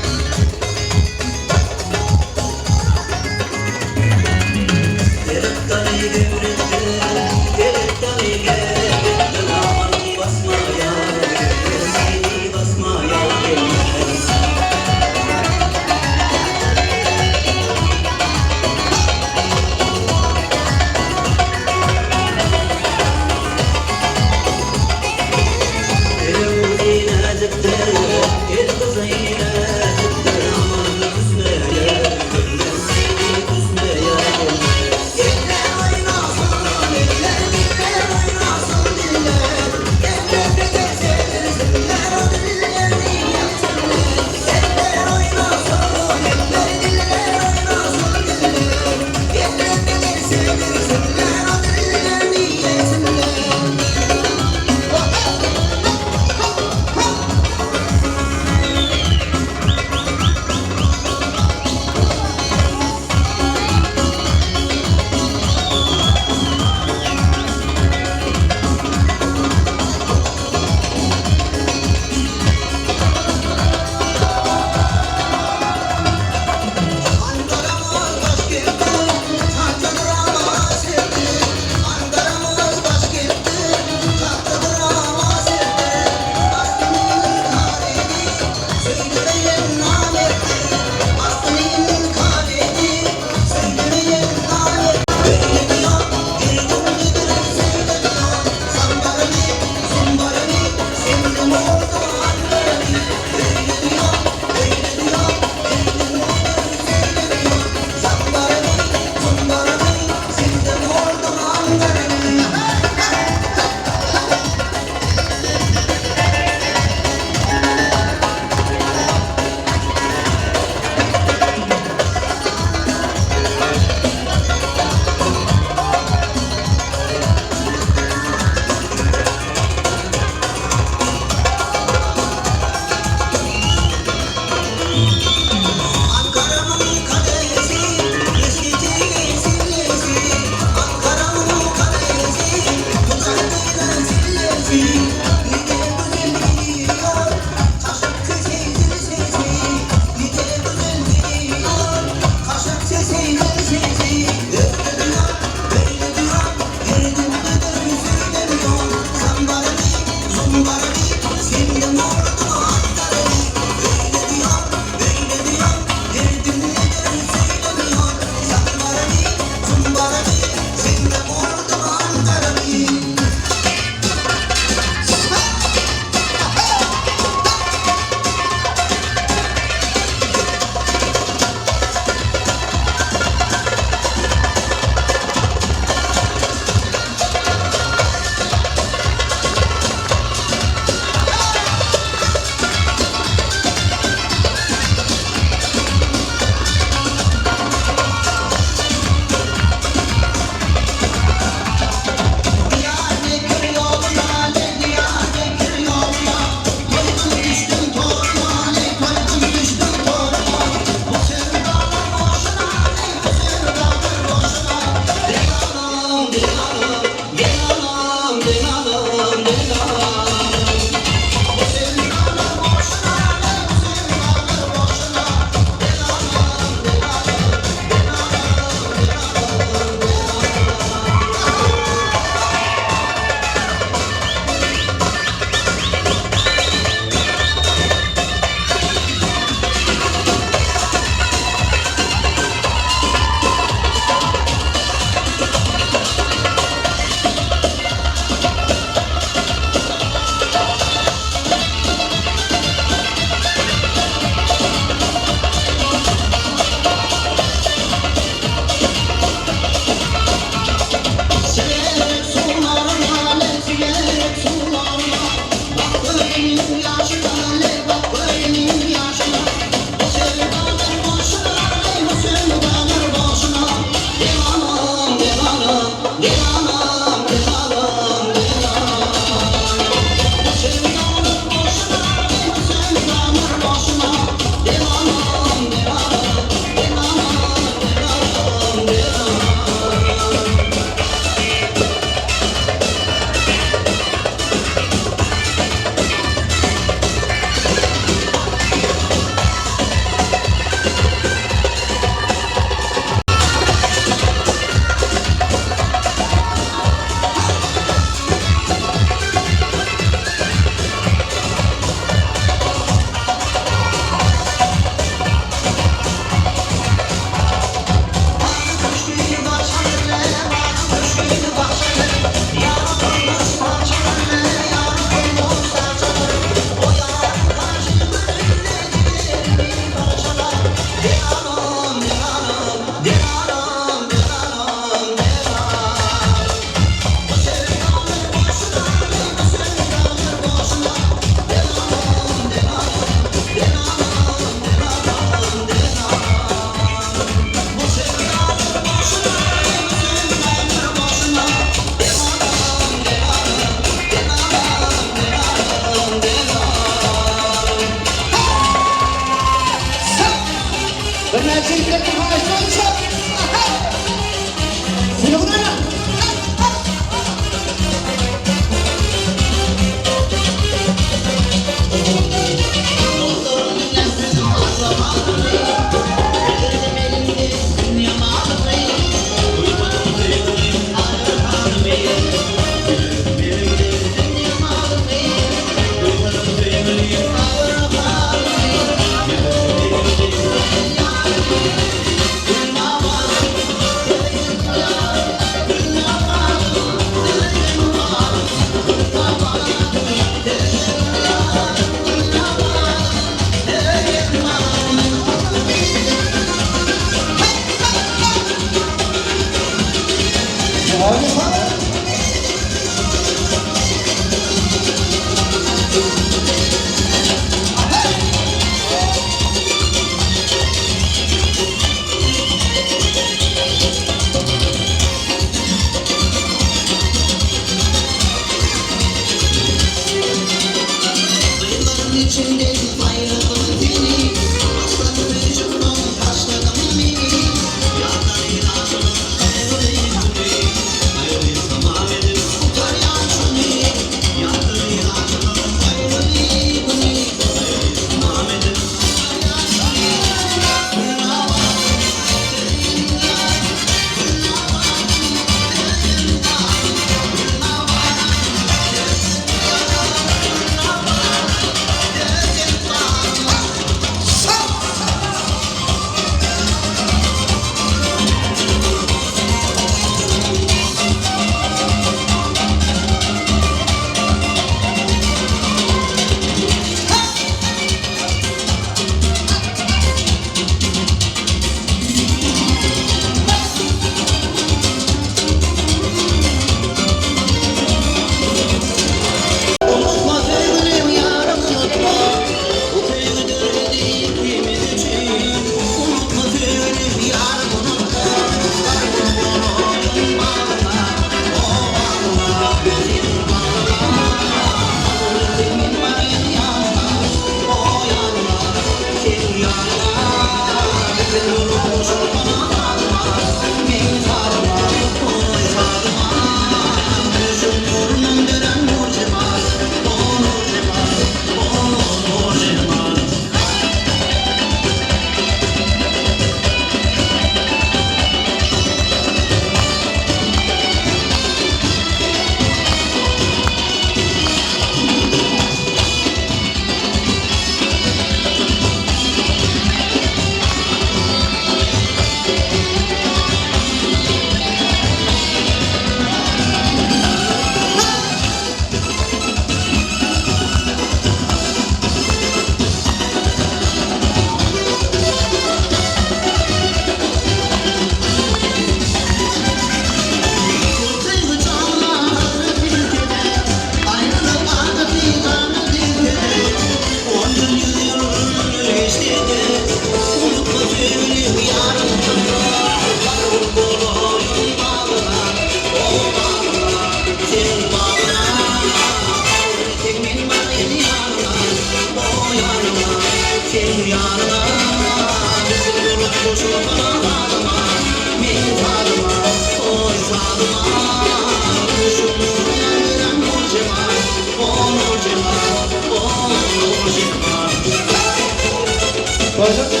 Şurada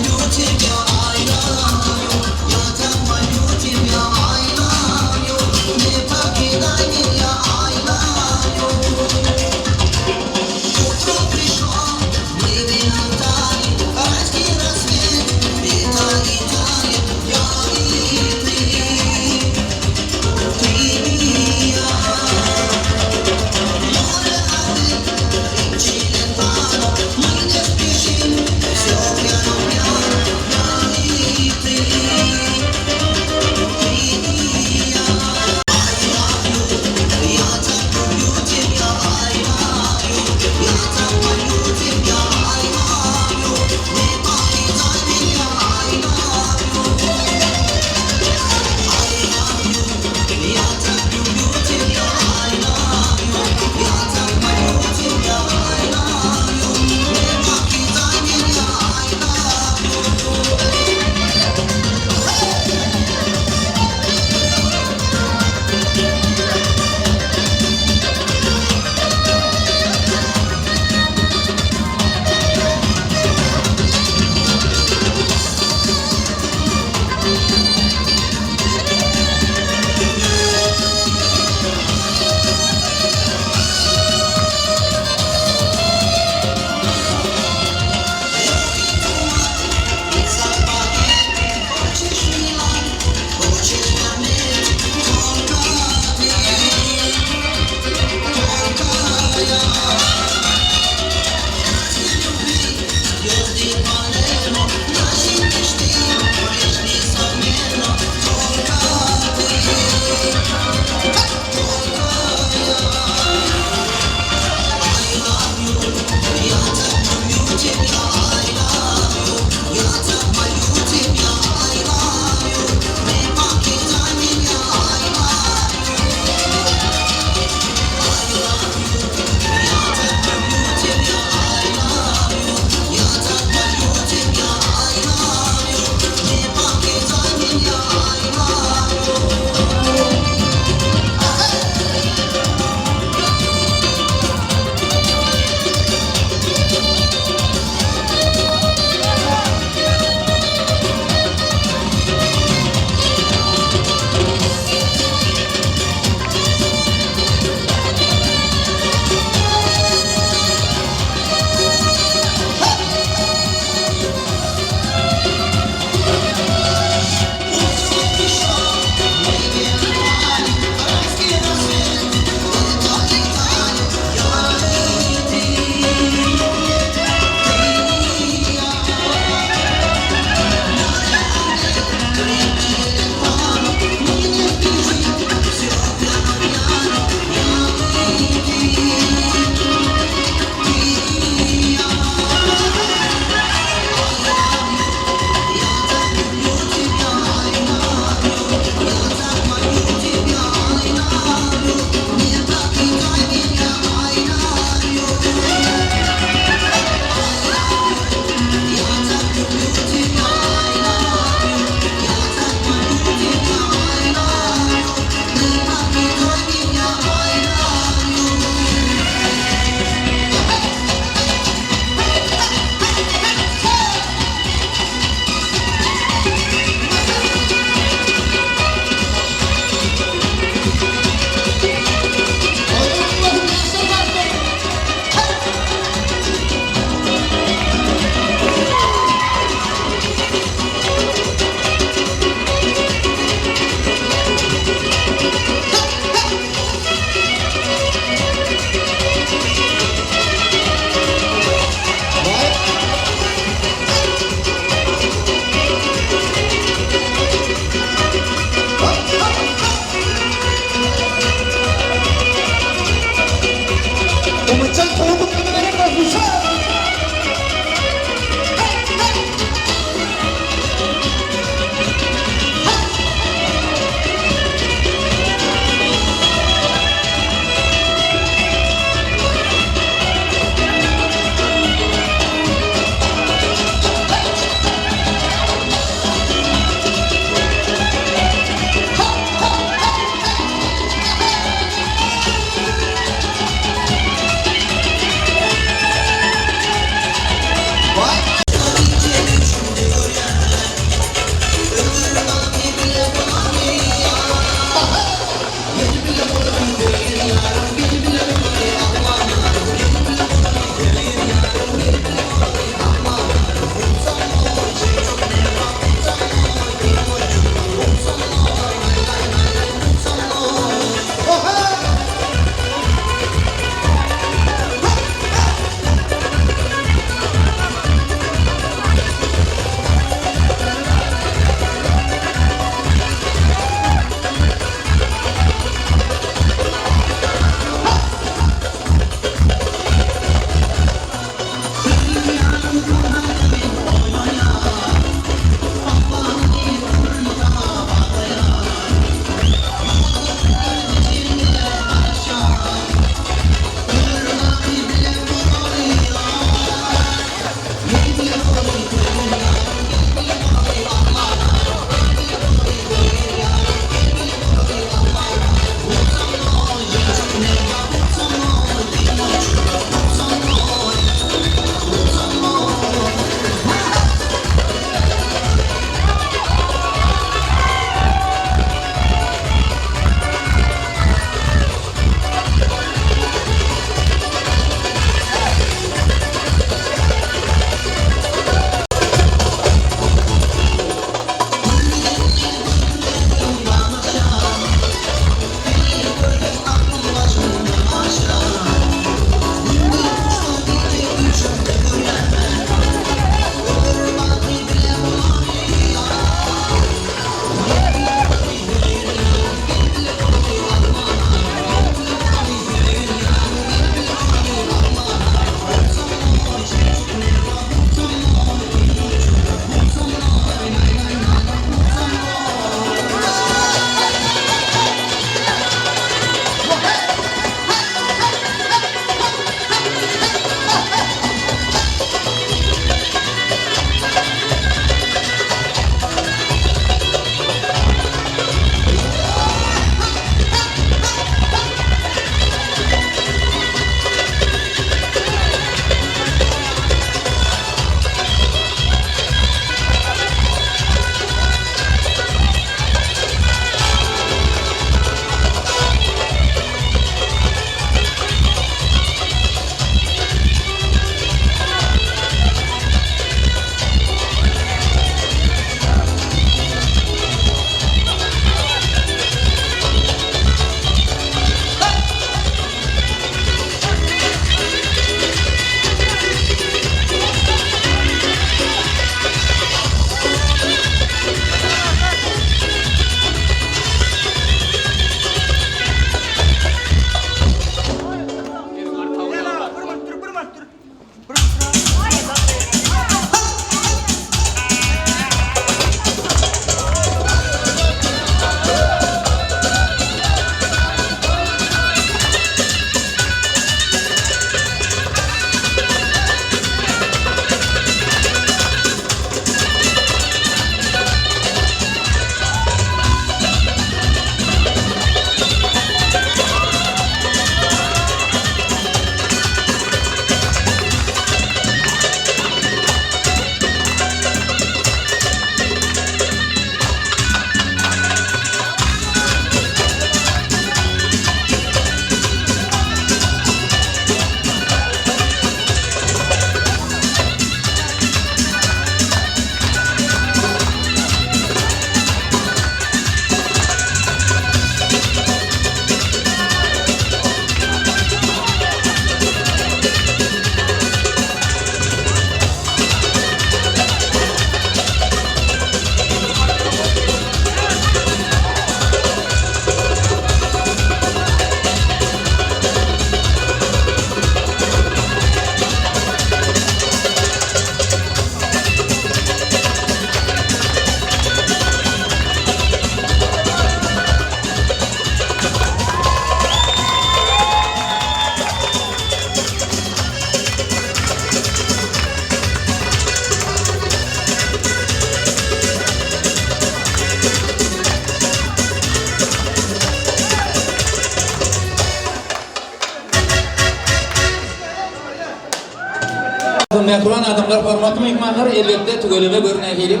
mehruan adamlar, hormatly mehmanlar, elbette tügeleme görüne gelip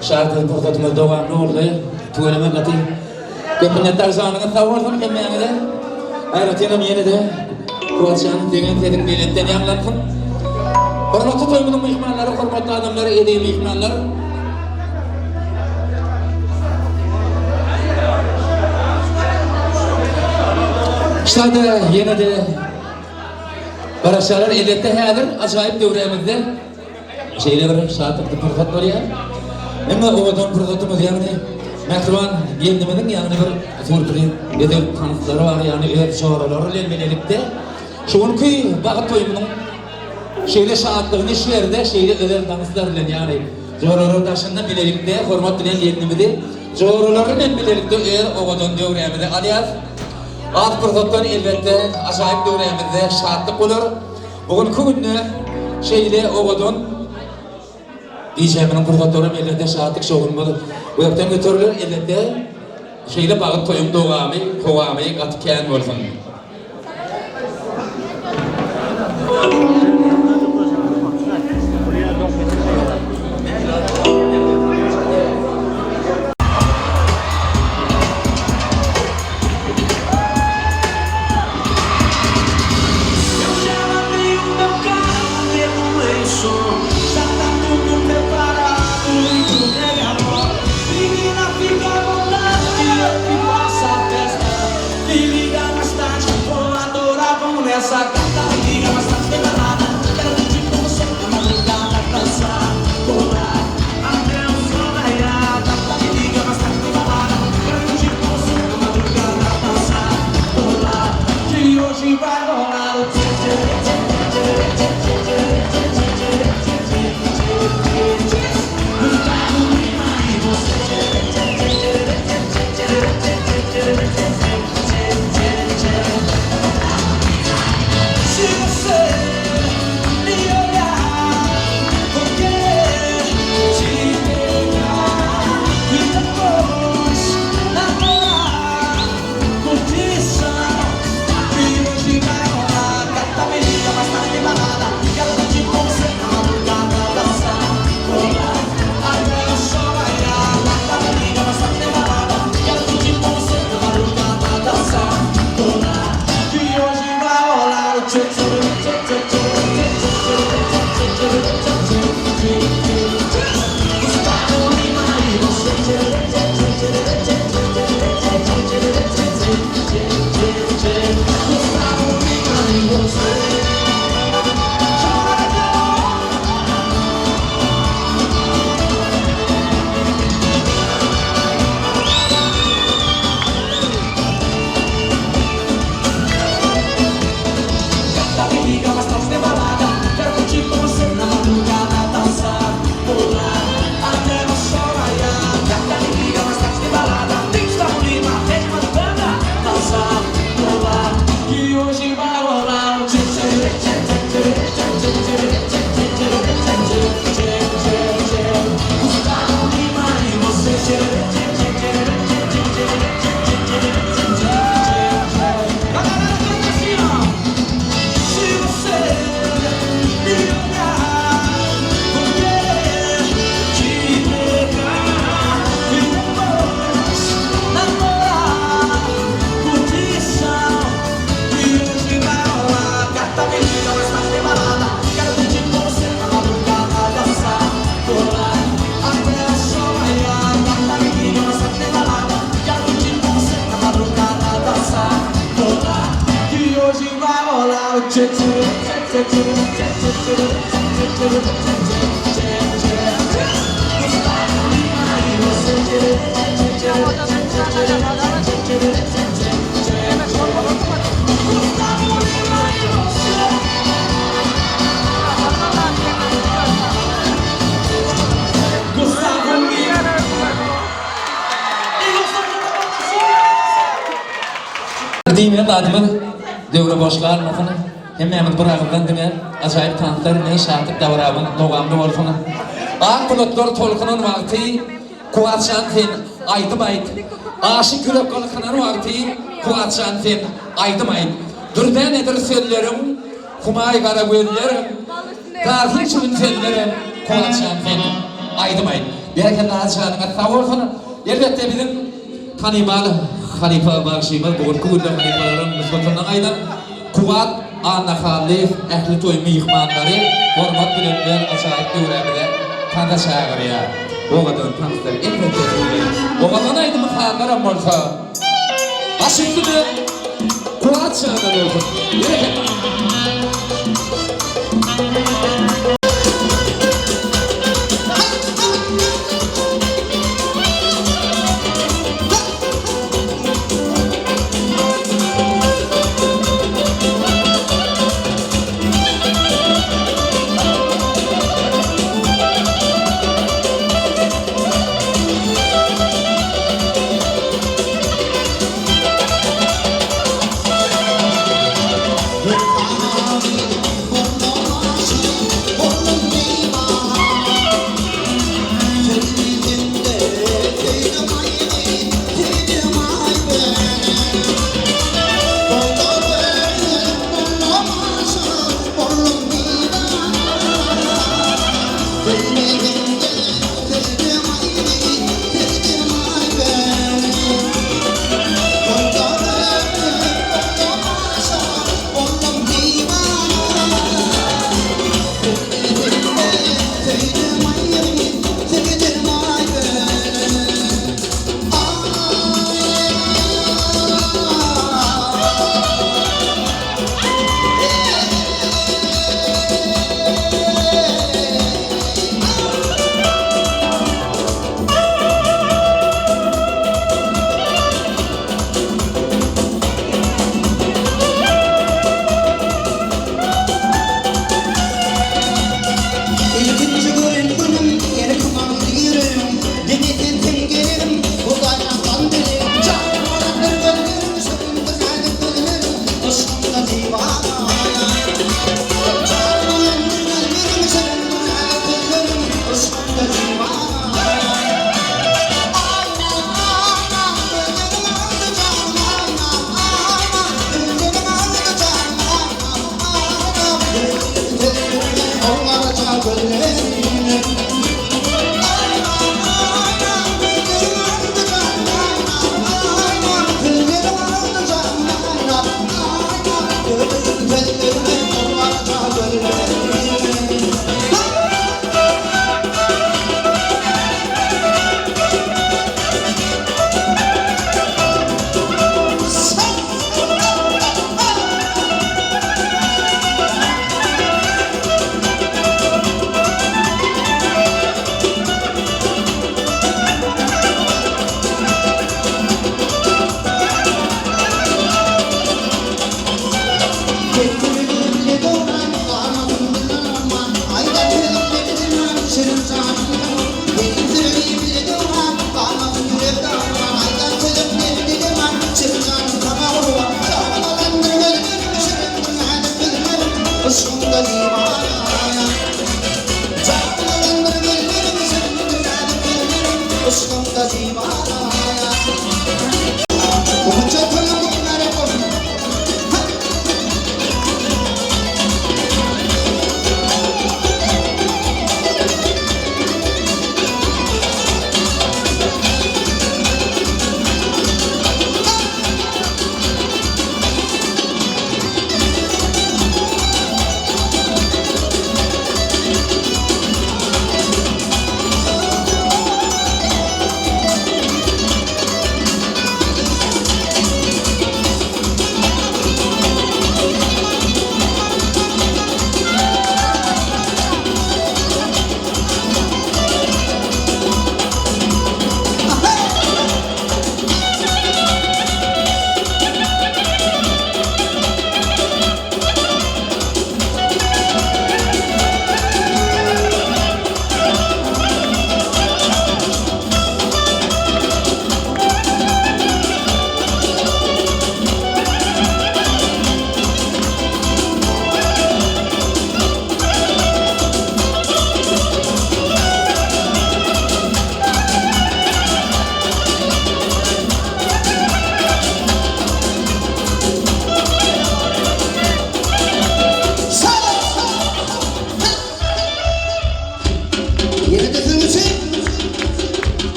şartı portatımız devamlı oldu. Tügeleme katı. Köpünetler zamanına tavardım kemmeğine. Ayrıca yine de Kuatçan'ın degen biletten yanlattım. Hormatly toymunun mehmanları, hormatly adamlar, edey mehmanlar. Şada yine de barışçalar elbette hazır, acayip devremizde şeyler saatlikte fırsat var ya. Ama o adam fırsatımız yani mehruan geldiğimizin yani bir fırtını edip kanıtları var yani evet soruları lenmelikte. Çünkü vakit toyumunun şeyle saatliğini şehirde şeyle özel danışlarla yani zorları taşından bilelikte hormat bilen geldiğimizde zorları lenmelikte o adam devremizde aliyaz. Az fırsattan elbette acayip dönemizde şartlık olur. Bugünkü günü şeyle oğudun diyeceğimin fırsatları elbette şartlık şoğulmalı. Bu yaptan götürülür elbette şeyle bağıt toyum doğamı, kovamı, katıken olsun. Essa gata liga bastante balada. Quero curtir com você na madrugada, dançar, pular, até o sol raiar. Gata liga bastante balada. Quero curtir com você na madrugada, dançar, pular. Que hoje vai rolar o tchê tchê tchê tchê tchê tchê tchê tchê tchê tchê. Gustavo Lima e você tchê tchê tchê tchê tchê tchê tchê tchê. Se você me olhar, vou querer te pegar e depois namorar, curtição. E hoje vai rolar, gata me liga, mas tá de balada. Quero curtir com você na madrugada, dançar, rolar, até o sol raiar. Gata me liga, mas tá de balada. Quero curtir com você na madrugada, dançar, rolar. Que hoje vai rolar o tchê tchê. Diyeyim adımı devre boşluğun mafını hemen bırakılan dine acayip tanıtlar ne şartık davranın doğamlı olfunu. Ağ bulutlar tolkunun vakti kuatşantin aydım ayt. Aşık yürek kalkanan vakti kuatşantin aydım ayt. Durben edir sözlerim, kumay kara gönlerim. Daha hiç ünitellerim kovaçan benim. Aydımayın. Yerken daha canına sağ olsun. Elbette bizim tanımalı Halifa Bakşı'mız bugün kuyuda Halifa'ların müsbatı'ndan aydan Kuvat Annakalli ehli toy mihmanları hormat bilenler acayip devrebiler kanda çağırıyor. O kadar tanıştır. Elbette o kadar aydı mı kanlara olsa Aşıklıdır Kuvat çağırıyor. Yerken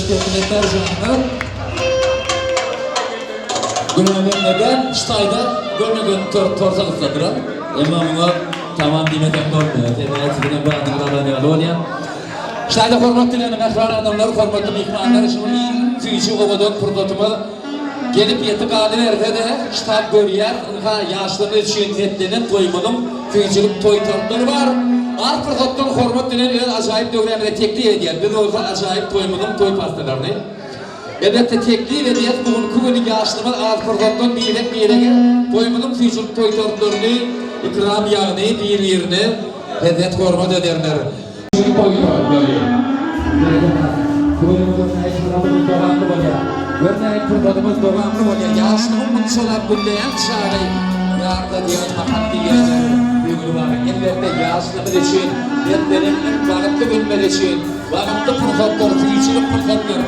teklifler canlar. Günümüzden Ştay'da görmegen torsa kısladılar. Emamına tamam demeden olmuyor. Temel bir adını oluyor. Ştay'da hormat dileyen mehran adamlar, hormatlı mihmanlar şimdi tüyücü ovadan kurdatımı gelip yeti kalıverdi de ştab görüyer. Yaşları için netlenen toymadım. Tüyücülük toy tortları var. Alt fırsattan hormat dileyen acayip dövremde teklif ediyor. Bir de olsa acayip toymadım toy pastalarını. Elbette teklif ediyet bugün kuvveli yaşlıma alt fırsattan bir yere toymadım tüyücülük toy tortlarını ikram yağını bir yerine hedef hormat ederler. Örneğin fırsatımız devamlı oluyor. Yaşlının mutsalap günleyen çağrı yarda diyen mahalliyeler büyülü var. Elbette yaşlımız için, netlerimler vakıtlı günler için, vakıtlı fırsatlar, tüyücülük fırsatlar.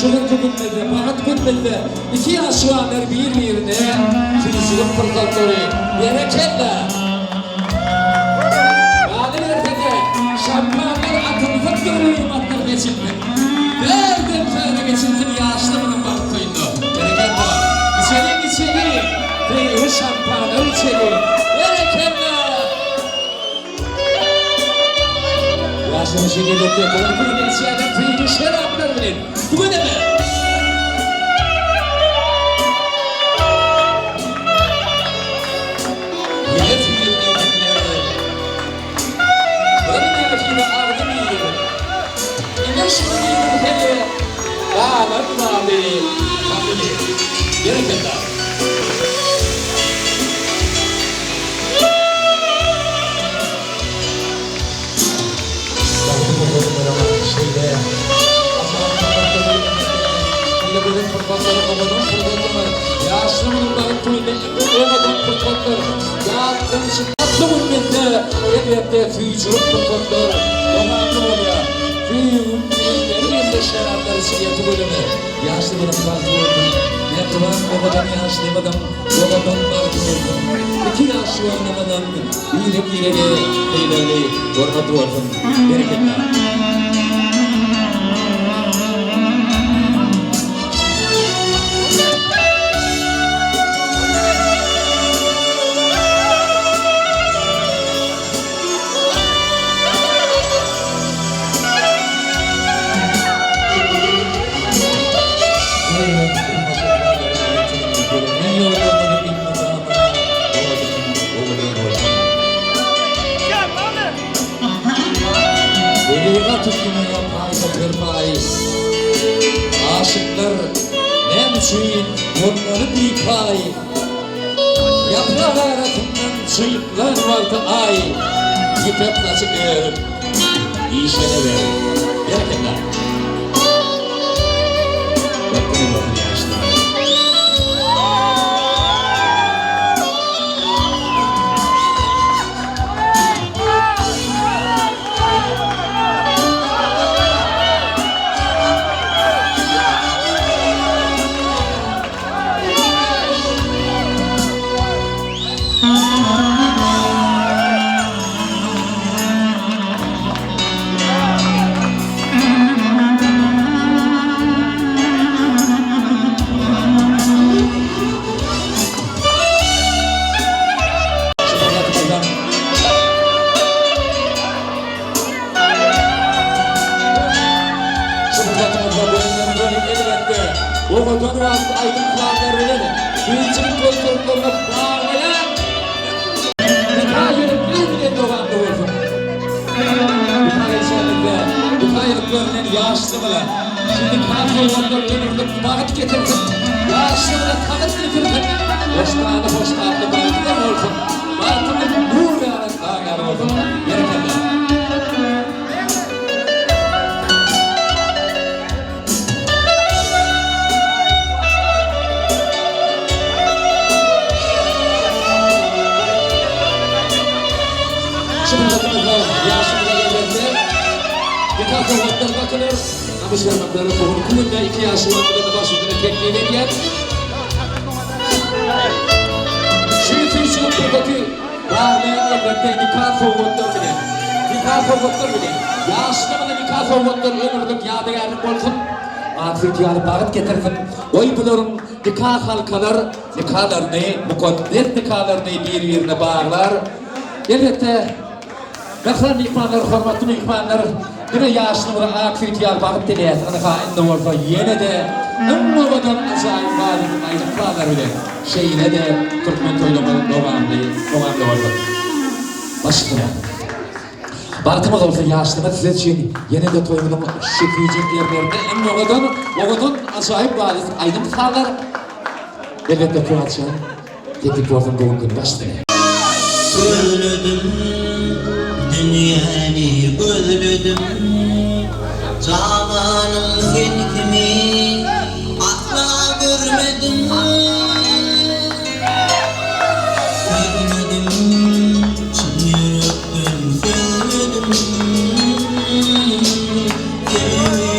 Şuruncu günlerde, vakıt günlerde iki yaşlılar bir yerine tüyücülük fırsatları bereketle. Valiler'de de şampanlar atımızın görüyorum atlar geçildi. Nereden böyle geçildim yaşlımının baktığında. Bereket var. İçeri. Ve şampanlar içeri. Bereketler. Yaşlımın şekilde yapalım. Bunun içeriden tüyünü şeraplar bilin. Bu ne mi? Gerekirler. Yaşlımın baktığında olmadan fırsatlar, yağıttığın için tatlı müddette elbette tüyücülük fırsatlar, devamlı oluyor. Tüyücülüklerin elinde şerapları siyeti bölümü. Yaşlımın fazla oldu. Yatırım babadan yaşlamadan, babadan baktı oldu. İki yaşlı oynamadan iyilik ileri, ileri, hormatı olsun. Bereketler. Aşıklar ne için onları dikay. Yaprağı arasından çıyıklar vardı ay. Yıprak açık ver, işene ver. Bereketler. Bakın bakın yaşlar. Oğuzhan Razı aydın kulağları verir. Büyücülük kontrollerine bağlayan hikayenin bir doğandı olsun. Hikayeliklerinin yaşlıları. Şimdi kadrolarla dönürdük, bağıt getirdik. Yaşlıları tanıt getirdik. Hoştağlı bağıtlar olsun. Bağıtının nur yaran dağlar olsun. Bereketler. Kavgatlar bakılır, namuslarmakları tohunu kumunda iki yaşlılarında başlıkını teklif ediyor. Şimdi tüyücülük fırsatı bağlayan elbette nikah kavgatlar bile. Yaşlımına nikah kavgatlar ömürlük yadigarlık olsun. Afiyet yalı bağıt getirdim. Oy bularım nikah halkalar, nikahlarını, mukaddes nikahlarını bir-birine bağlar. Elbette, Mehran mihmanlar, hormatlı mihmanlar, bir yaşlı bir afiyet yalı bağıt dileyet. Anı olsa yine de ımmadan acayip bağlık aylıklarlar öyle. Şeyine de Türkmen toylamanın devamlı oldu. Başka. Bartımız olsa yaşlıma size için yine de toyunum şifriyecek yerlerde oğudun acayip bağlı aydın sağlar. Elbette Kuratçı, Tetik Bozun doğum günü başlıyor. Özledim dünyayı özledim Cavanım seni asla görmedim Sevmedim çin yürekten sevmedim Sevmedim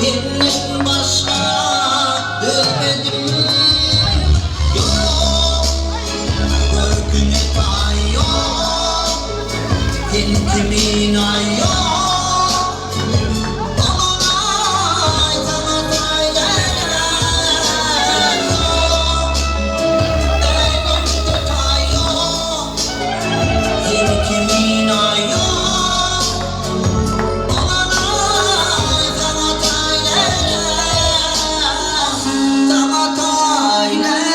senden başka ölmedim Yok Görküne tay yok Intimin ay yok Aman ay sana taylar yok Elimde tay yok Intimin ay yok Aman ay sana taylar Sana taylar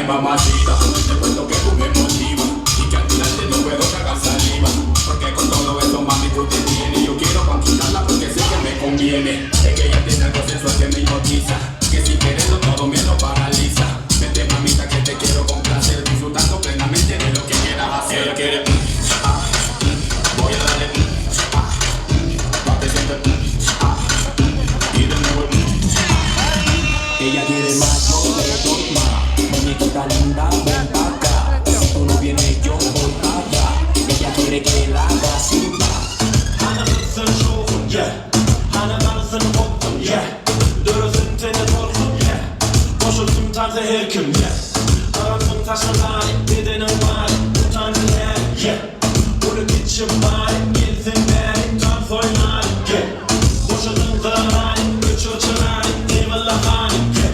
Mamacita, te cuento que tú me motivas y que al final te no puedo cagar saliva, porque con todo eso mami tú te tienes. Yo quiero conquistarla porque sé que me conviene. Es que ella tiene algo sensual que me hipnotiza, que si quieres todo me lo paraliza. Vete mamita que te quiero complacer, disfrutando plenamente de lo que quieras hacer. Ella quiere voy a darle pa' que siente y de nuevo ella quiere más, yo le doy más. Muñequita linda, ven pa' acá. Si tú no vienes, yo voy para allá. Ella quiere que la haga sin más. Hanemanızın şovu, yeah. Hanemanızın koktum, yeah. Dörüzün teni korkum, yeah. Boşulsun tarzı her kim, yeah. Arasın taşın hali, bedenin var. Utancı her, yeah. Bunu geçim bari, gelsin beri. Tarz oynar, yeah. Boşulsun kırhali, güç uçurali. Eyvallah hali, yeah.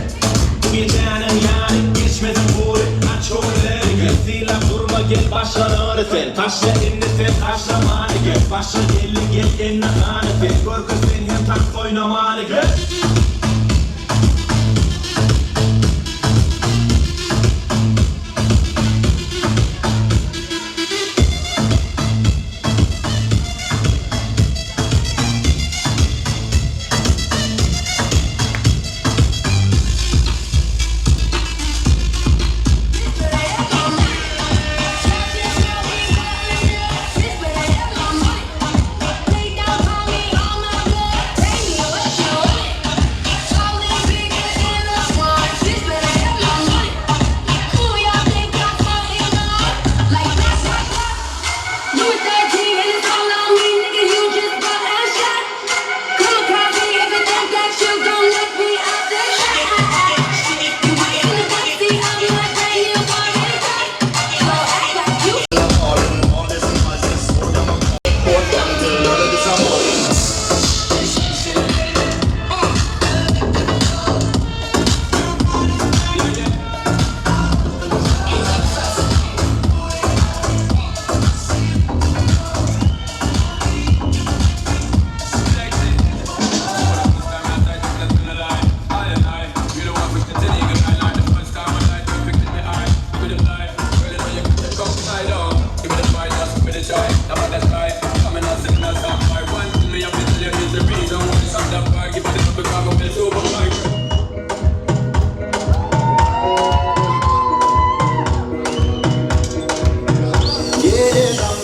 Bu gecenin yani, geçmedin buri. Aç oğulları, gözüyle durma gel başlarını sen. Taşla elini sen, taşlamanı gel. Başla gelin gel eline kanı sen. Gör kız sen hem tarz oynamanı gel.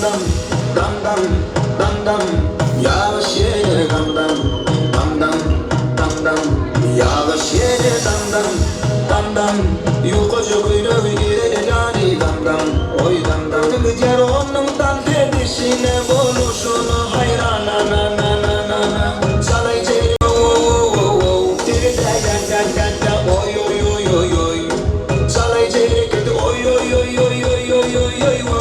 dam dam dam dam dam yavaş yere dam dam dam dam dam dam yavaş yere dam dam dam dam yukoca kuyruğu ileri gani dam dam oy dam dam gider onun tam dedişine buluşunu hayrana na na na na na çalay çevir tiri da da da da oy oy oy oy oy çalay çevir oy oy oy oy oy oy oy oy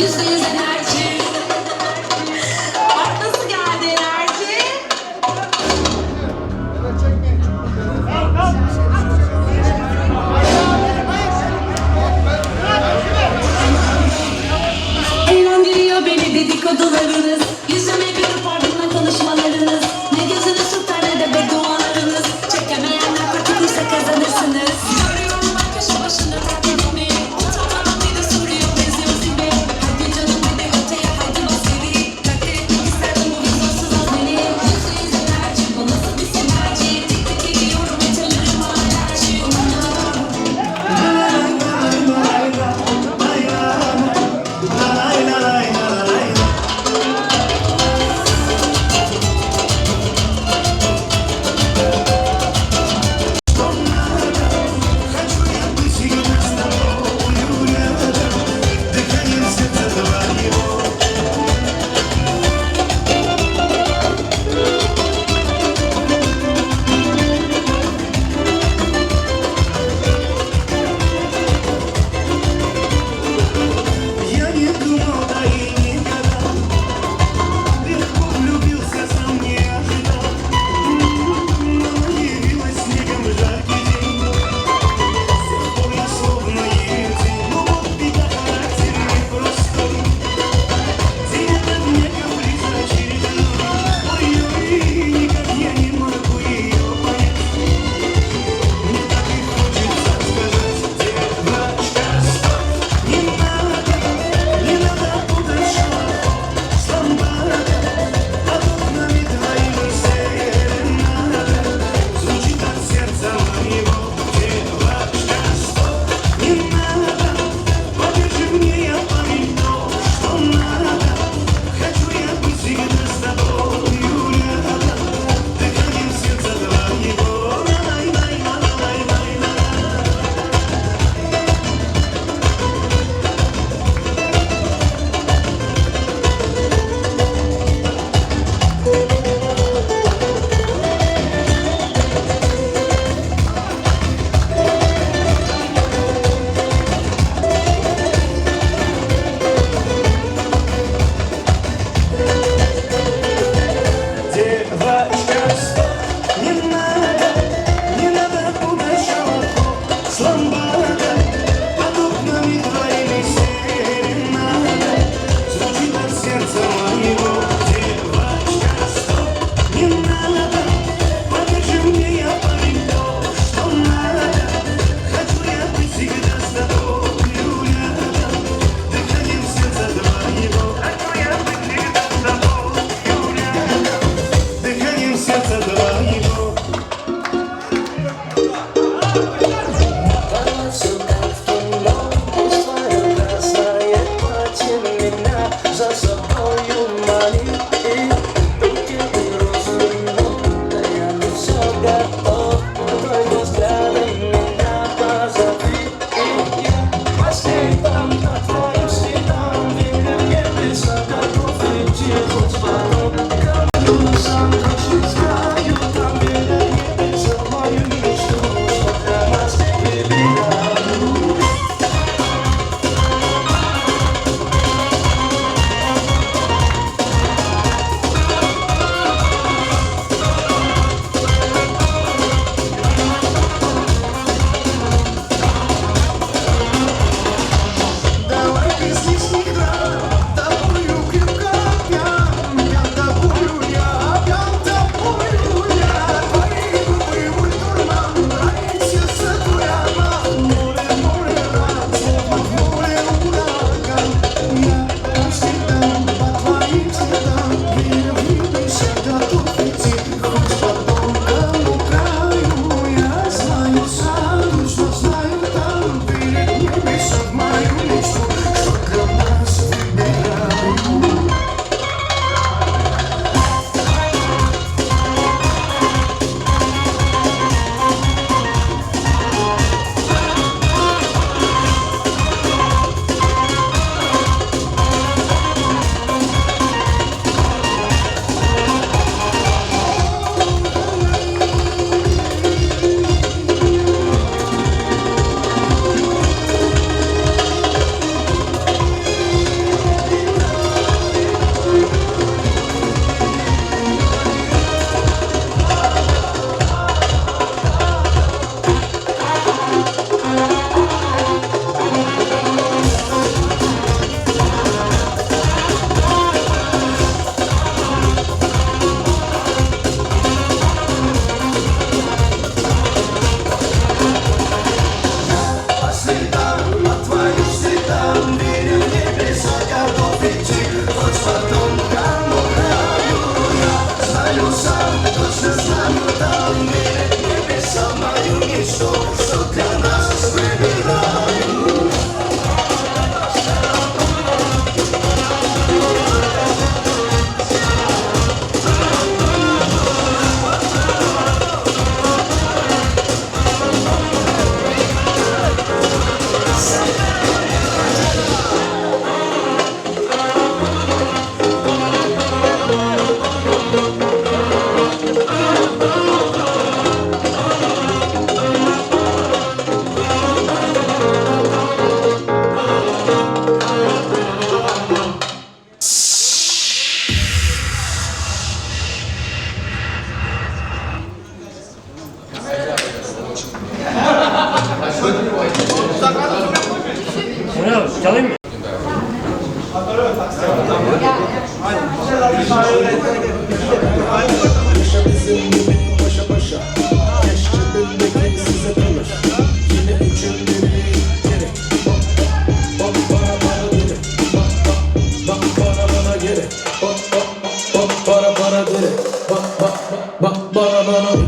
yüzdeyiz enerji. Bak nasıl geldi enerji. Eğlendiriyor beni dedikodularınız. Yüzüme gülüp ardından konuşmalarınız. Ne gözünüz tutar ne de beddualarınız. Çekemeyenler kurtulursa kazanırsınız. Görüyorum ben köşe başında taklidimi. Utanmadan bir de soruyor benziyor zibe. Hadi canım hadi öteye hadi bas geri. Takdir etmek isterdim bu vizyonsuz azmini. %100 enerji bu nasıl bir sinerji. Tek tek gidiyorum etelim alerji.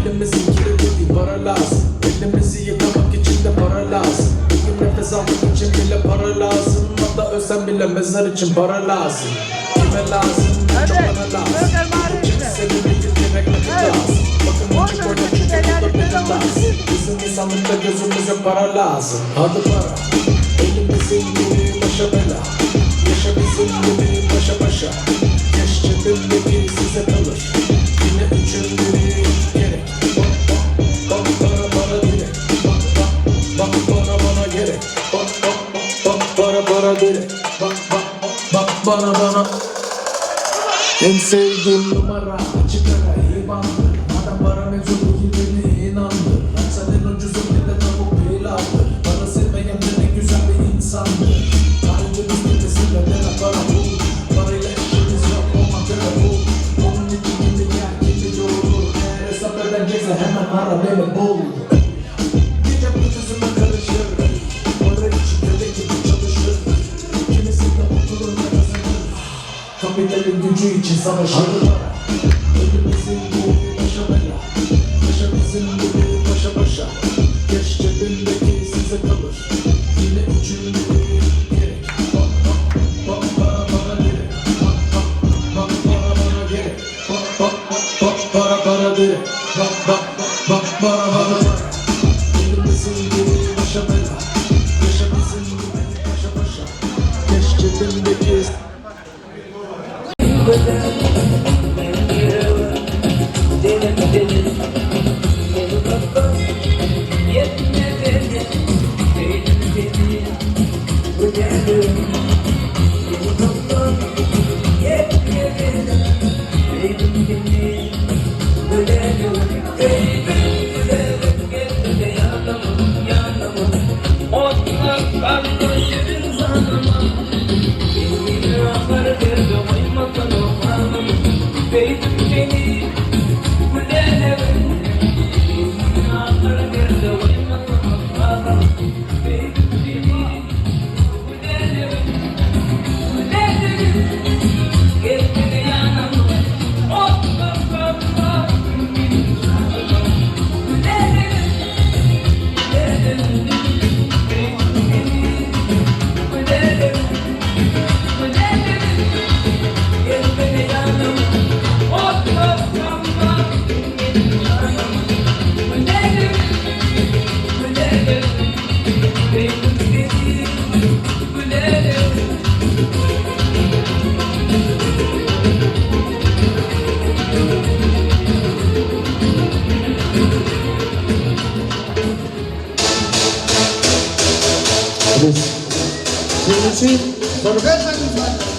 Elimizin kirli para lazım. Elimizi yıkamak için de para lazım. Bugün nefes almak için bile para lazım. Hatta ölsem bile mezar için para lazım. Kime lazım? Çok para lazım. Kimse bir direkt nakit lazım. Bakın önce koyma çünkü bu da benim lazım. Bizim insanlıkta gözümüze para lazım. Hadi para. Elimizin gibi başa bela. Yaşa bizim gibi başa başa. Geç cebimdeki size kalır. Yine üçüncü gerek. Bak para direkt. Bak bana gerek. Bak para direkt. Bak bana. En sevdiğim numara açık ara ibandır. Madem para mevcut beni inandır. Senin ucuzu bile tavuk pilavdır. Para sevmeyen de ne güzel bir insandır. Tarihimiz nefesiyle dene para bul. Parayla işimiz yok olmak öyle bul. Onun için gibi gel gibi doğru. Eğer hesap edecekse hemen ara beni bul. Gece ucuzuma karışır. Para için köle gibi çalışır. Kimisi de oturur ve kazanır. Kapitalin gücü için savaşır. Elimizin gibi başa bela. Yaşamızın gibi başa başa. Geç cebimdeki size kalır. Yine üçüncü gerek. Bak para direkt. Bak para gerek. Bak para direkt. Bak para. Elimizin gibi başa bela. Yaşamızın gibi başa başa. Geç cebimdeki Baby, Benim soru versen lütfen.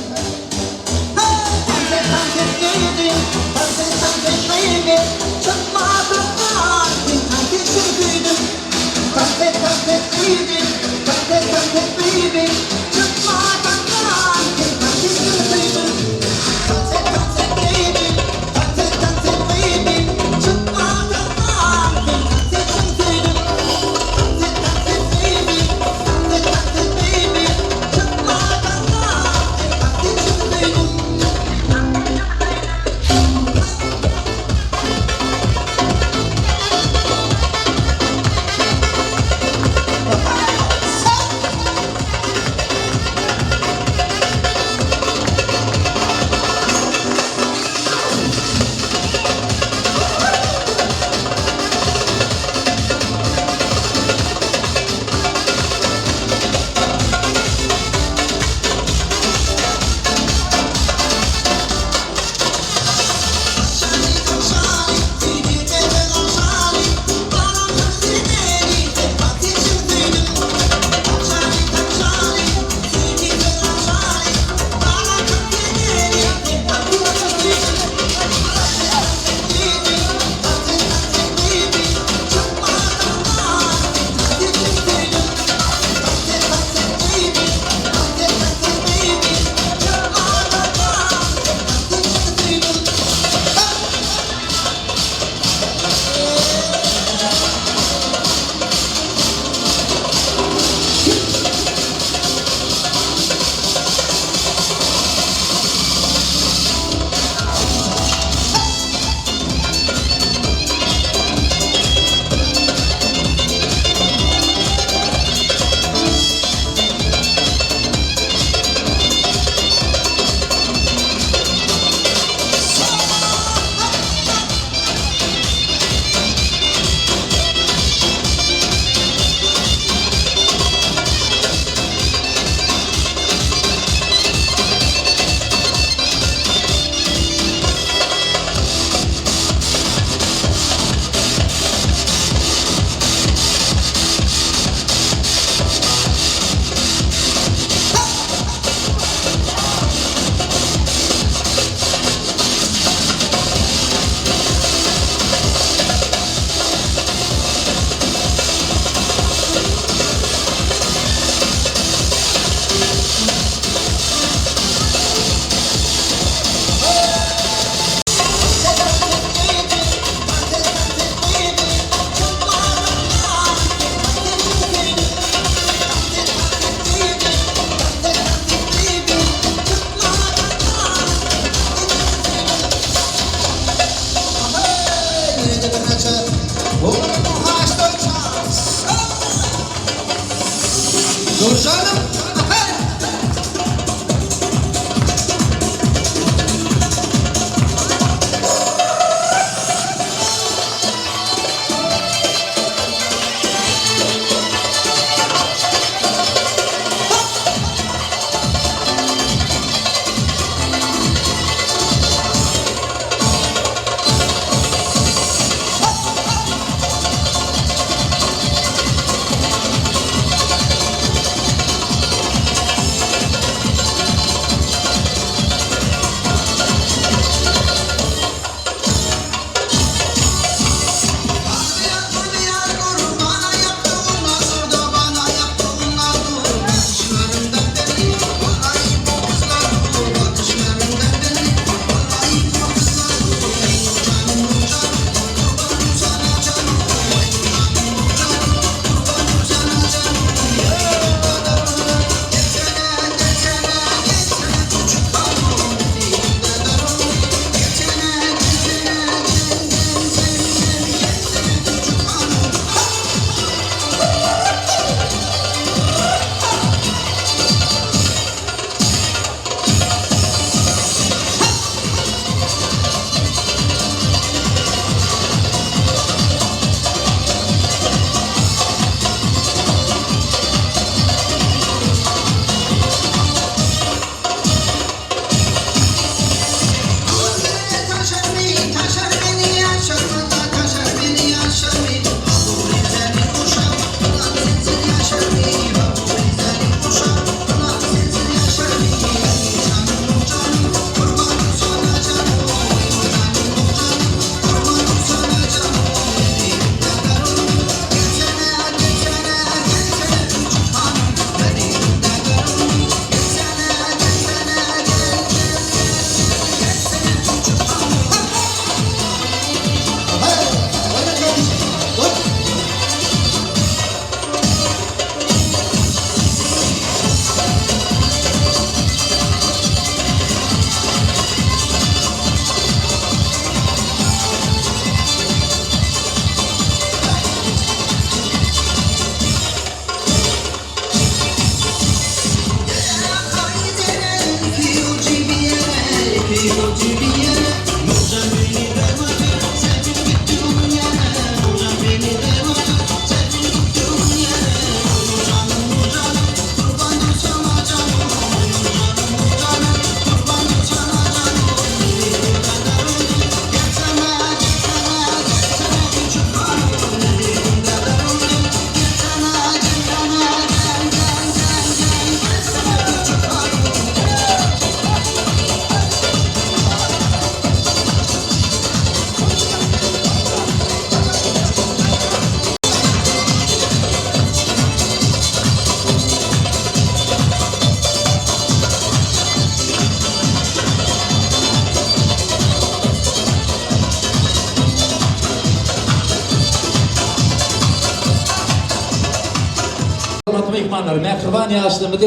Mehribanlar, Mehriban yaşlımı da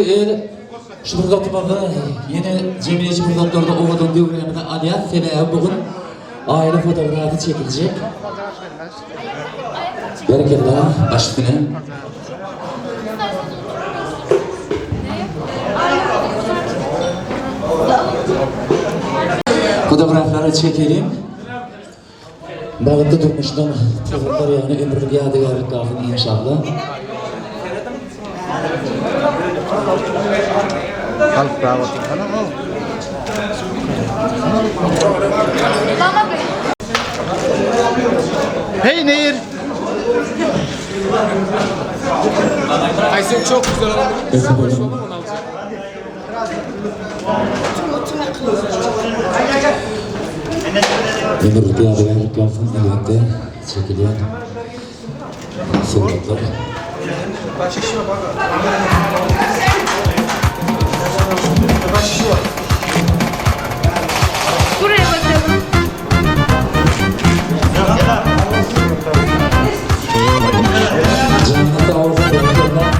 şu fırsatımızda yeni cemiyetçi fırsatlarda oğudum devriminde aliyat sebebi bugün aile fotoğrafı çekilecek. Bereketler başlığına. Fotoğrafları çekelim. Bağımda durmuştan çocuklar yani ömürlük yadigarlık kalsın inşallah. Hey Nehir. Ayşe çok güzel oldu. Ömürlük yadigarlık kalsın elbette çekiliyor. Suratlar. Buraya bakalım. Canlı da orada bekliyorlar.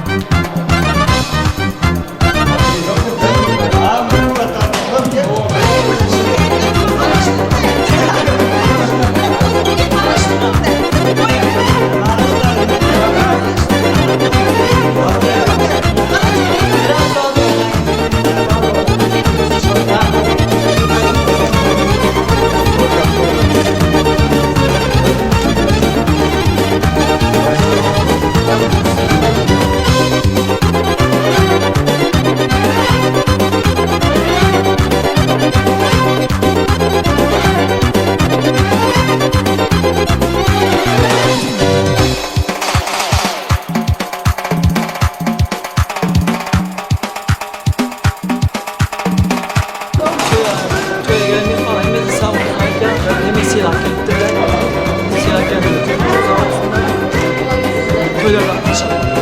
Köye gelmeyi falan hemen sağ hemen silah gittiler. Silah geldi. Köylerden inşallah.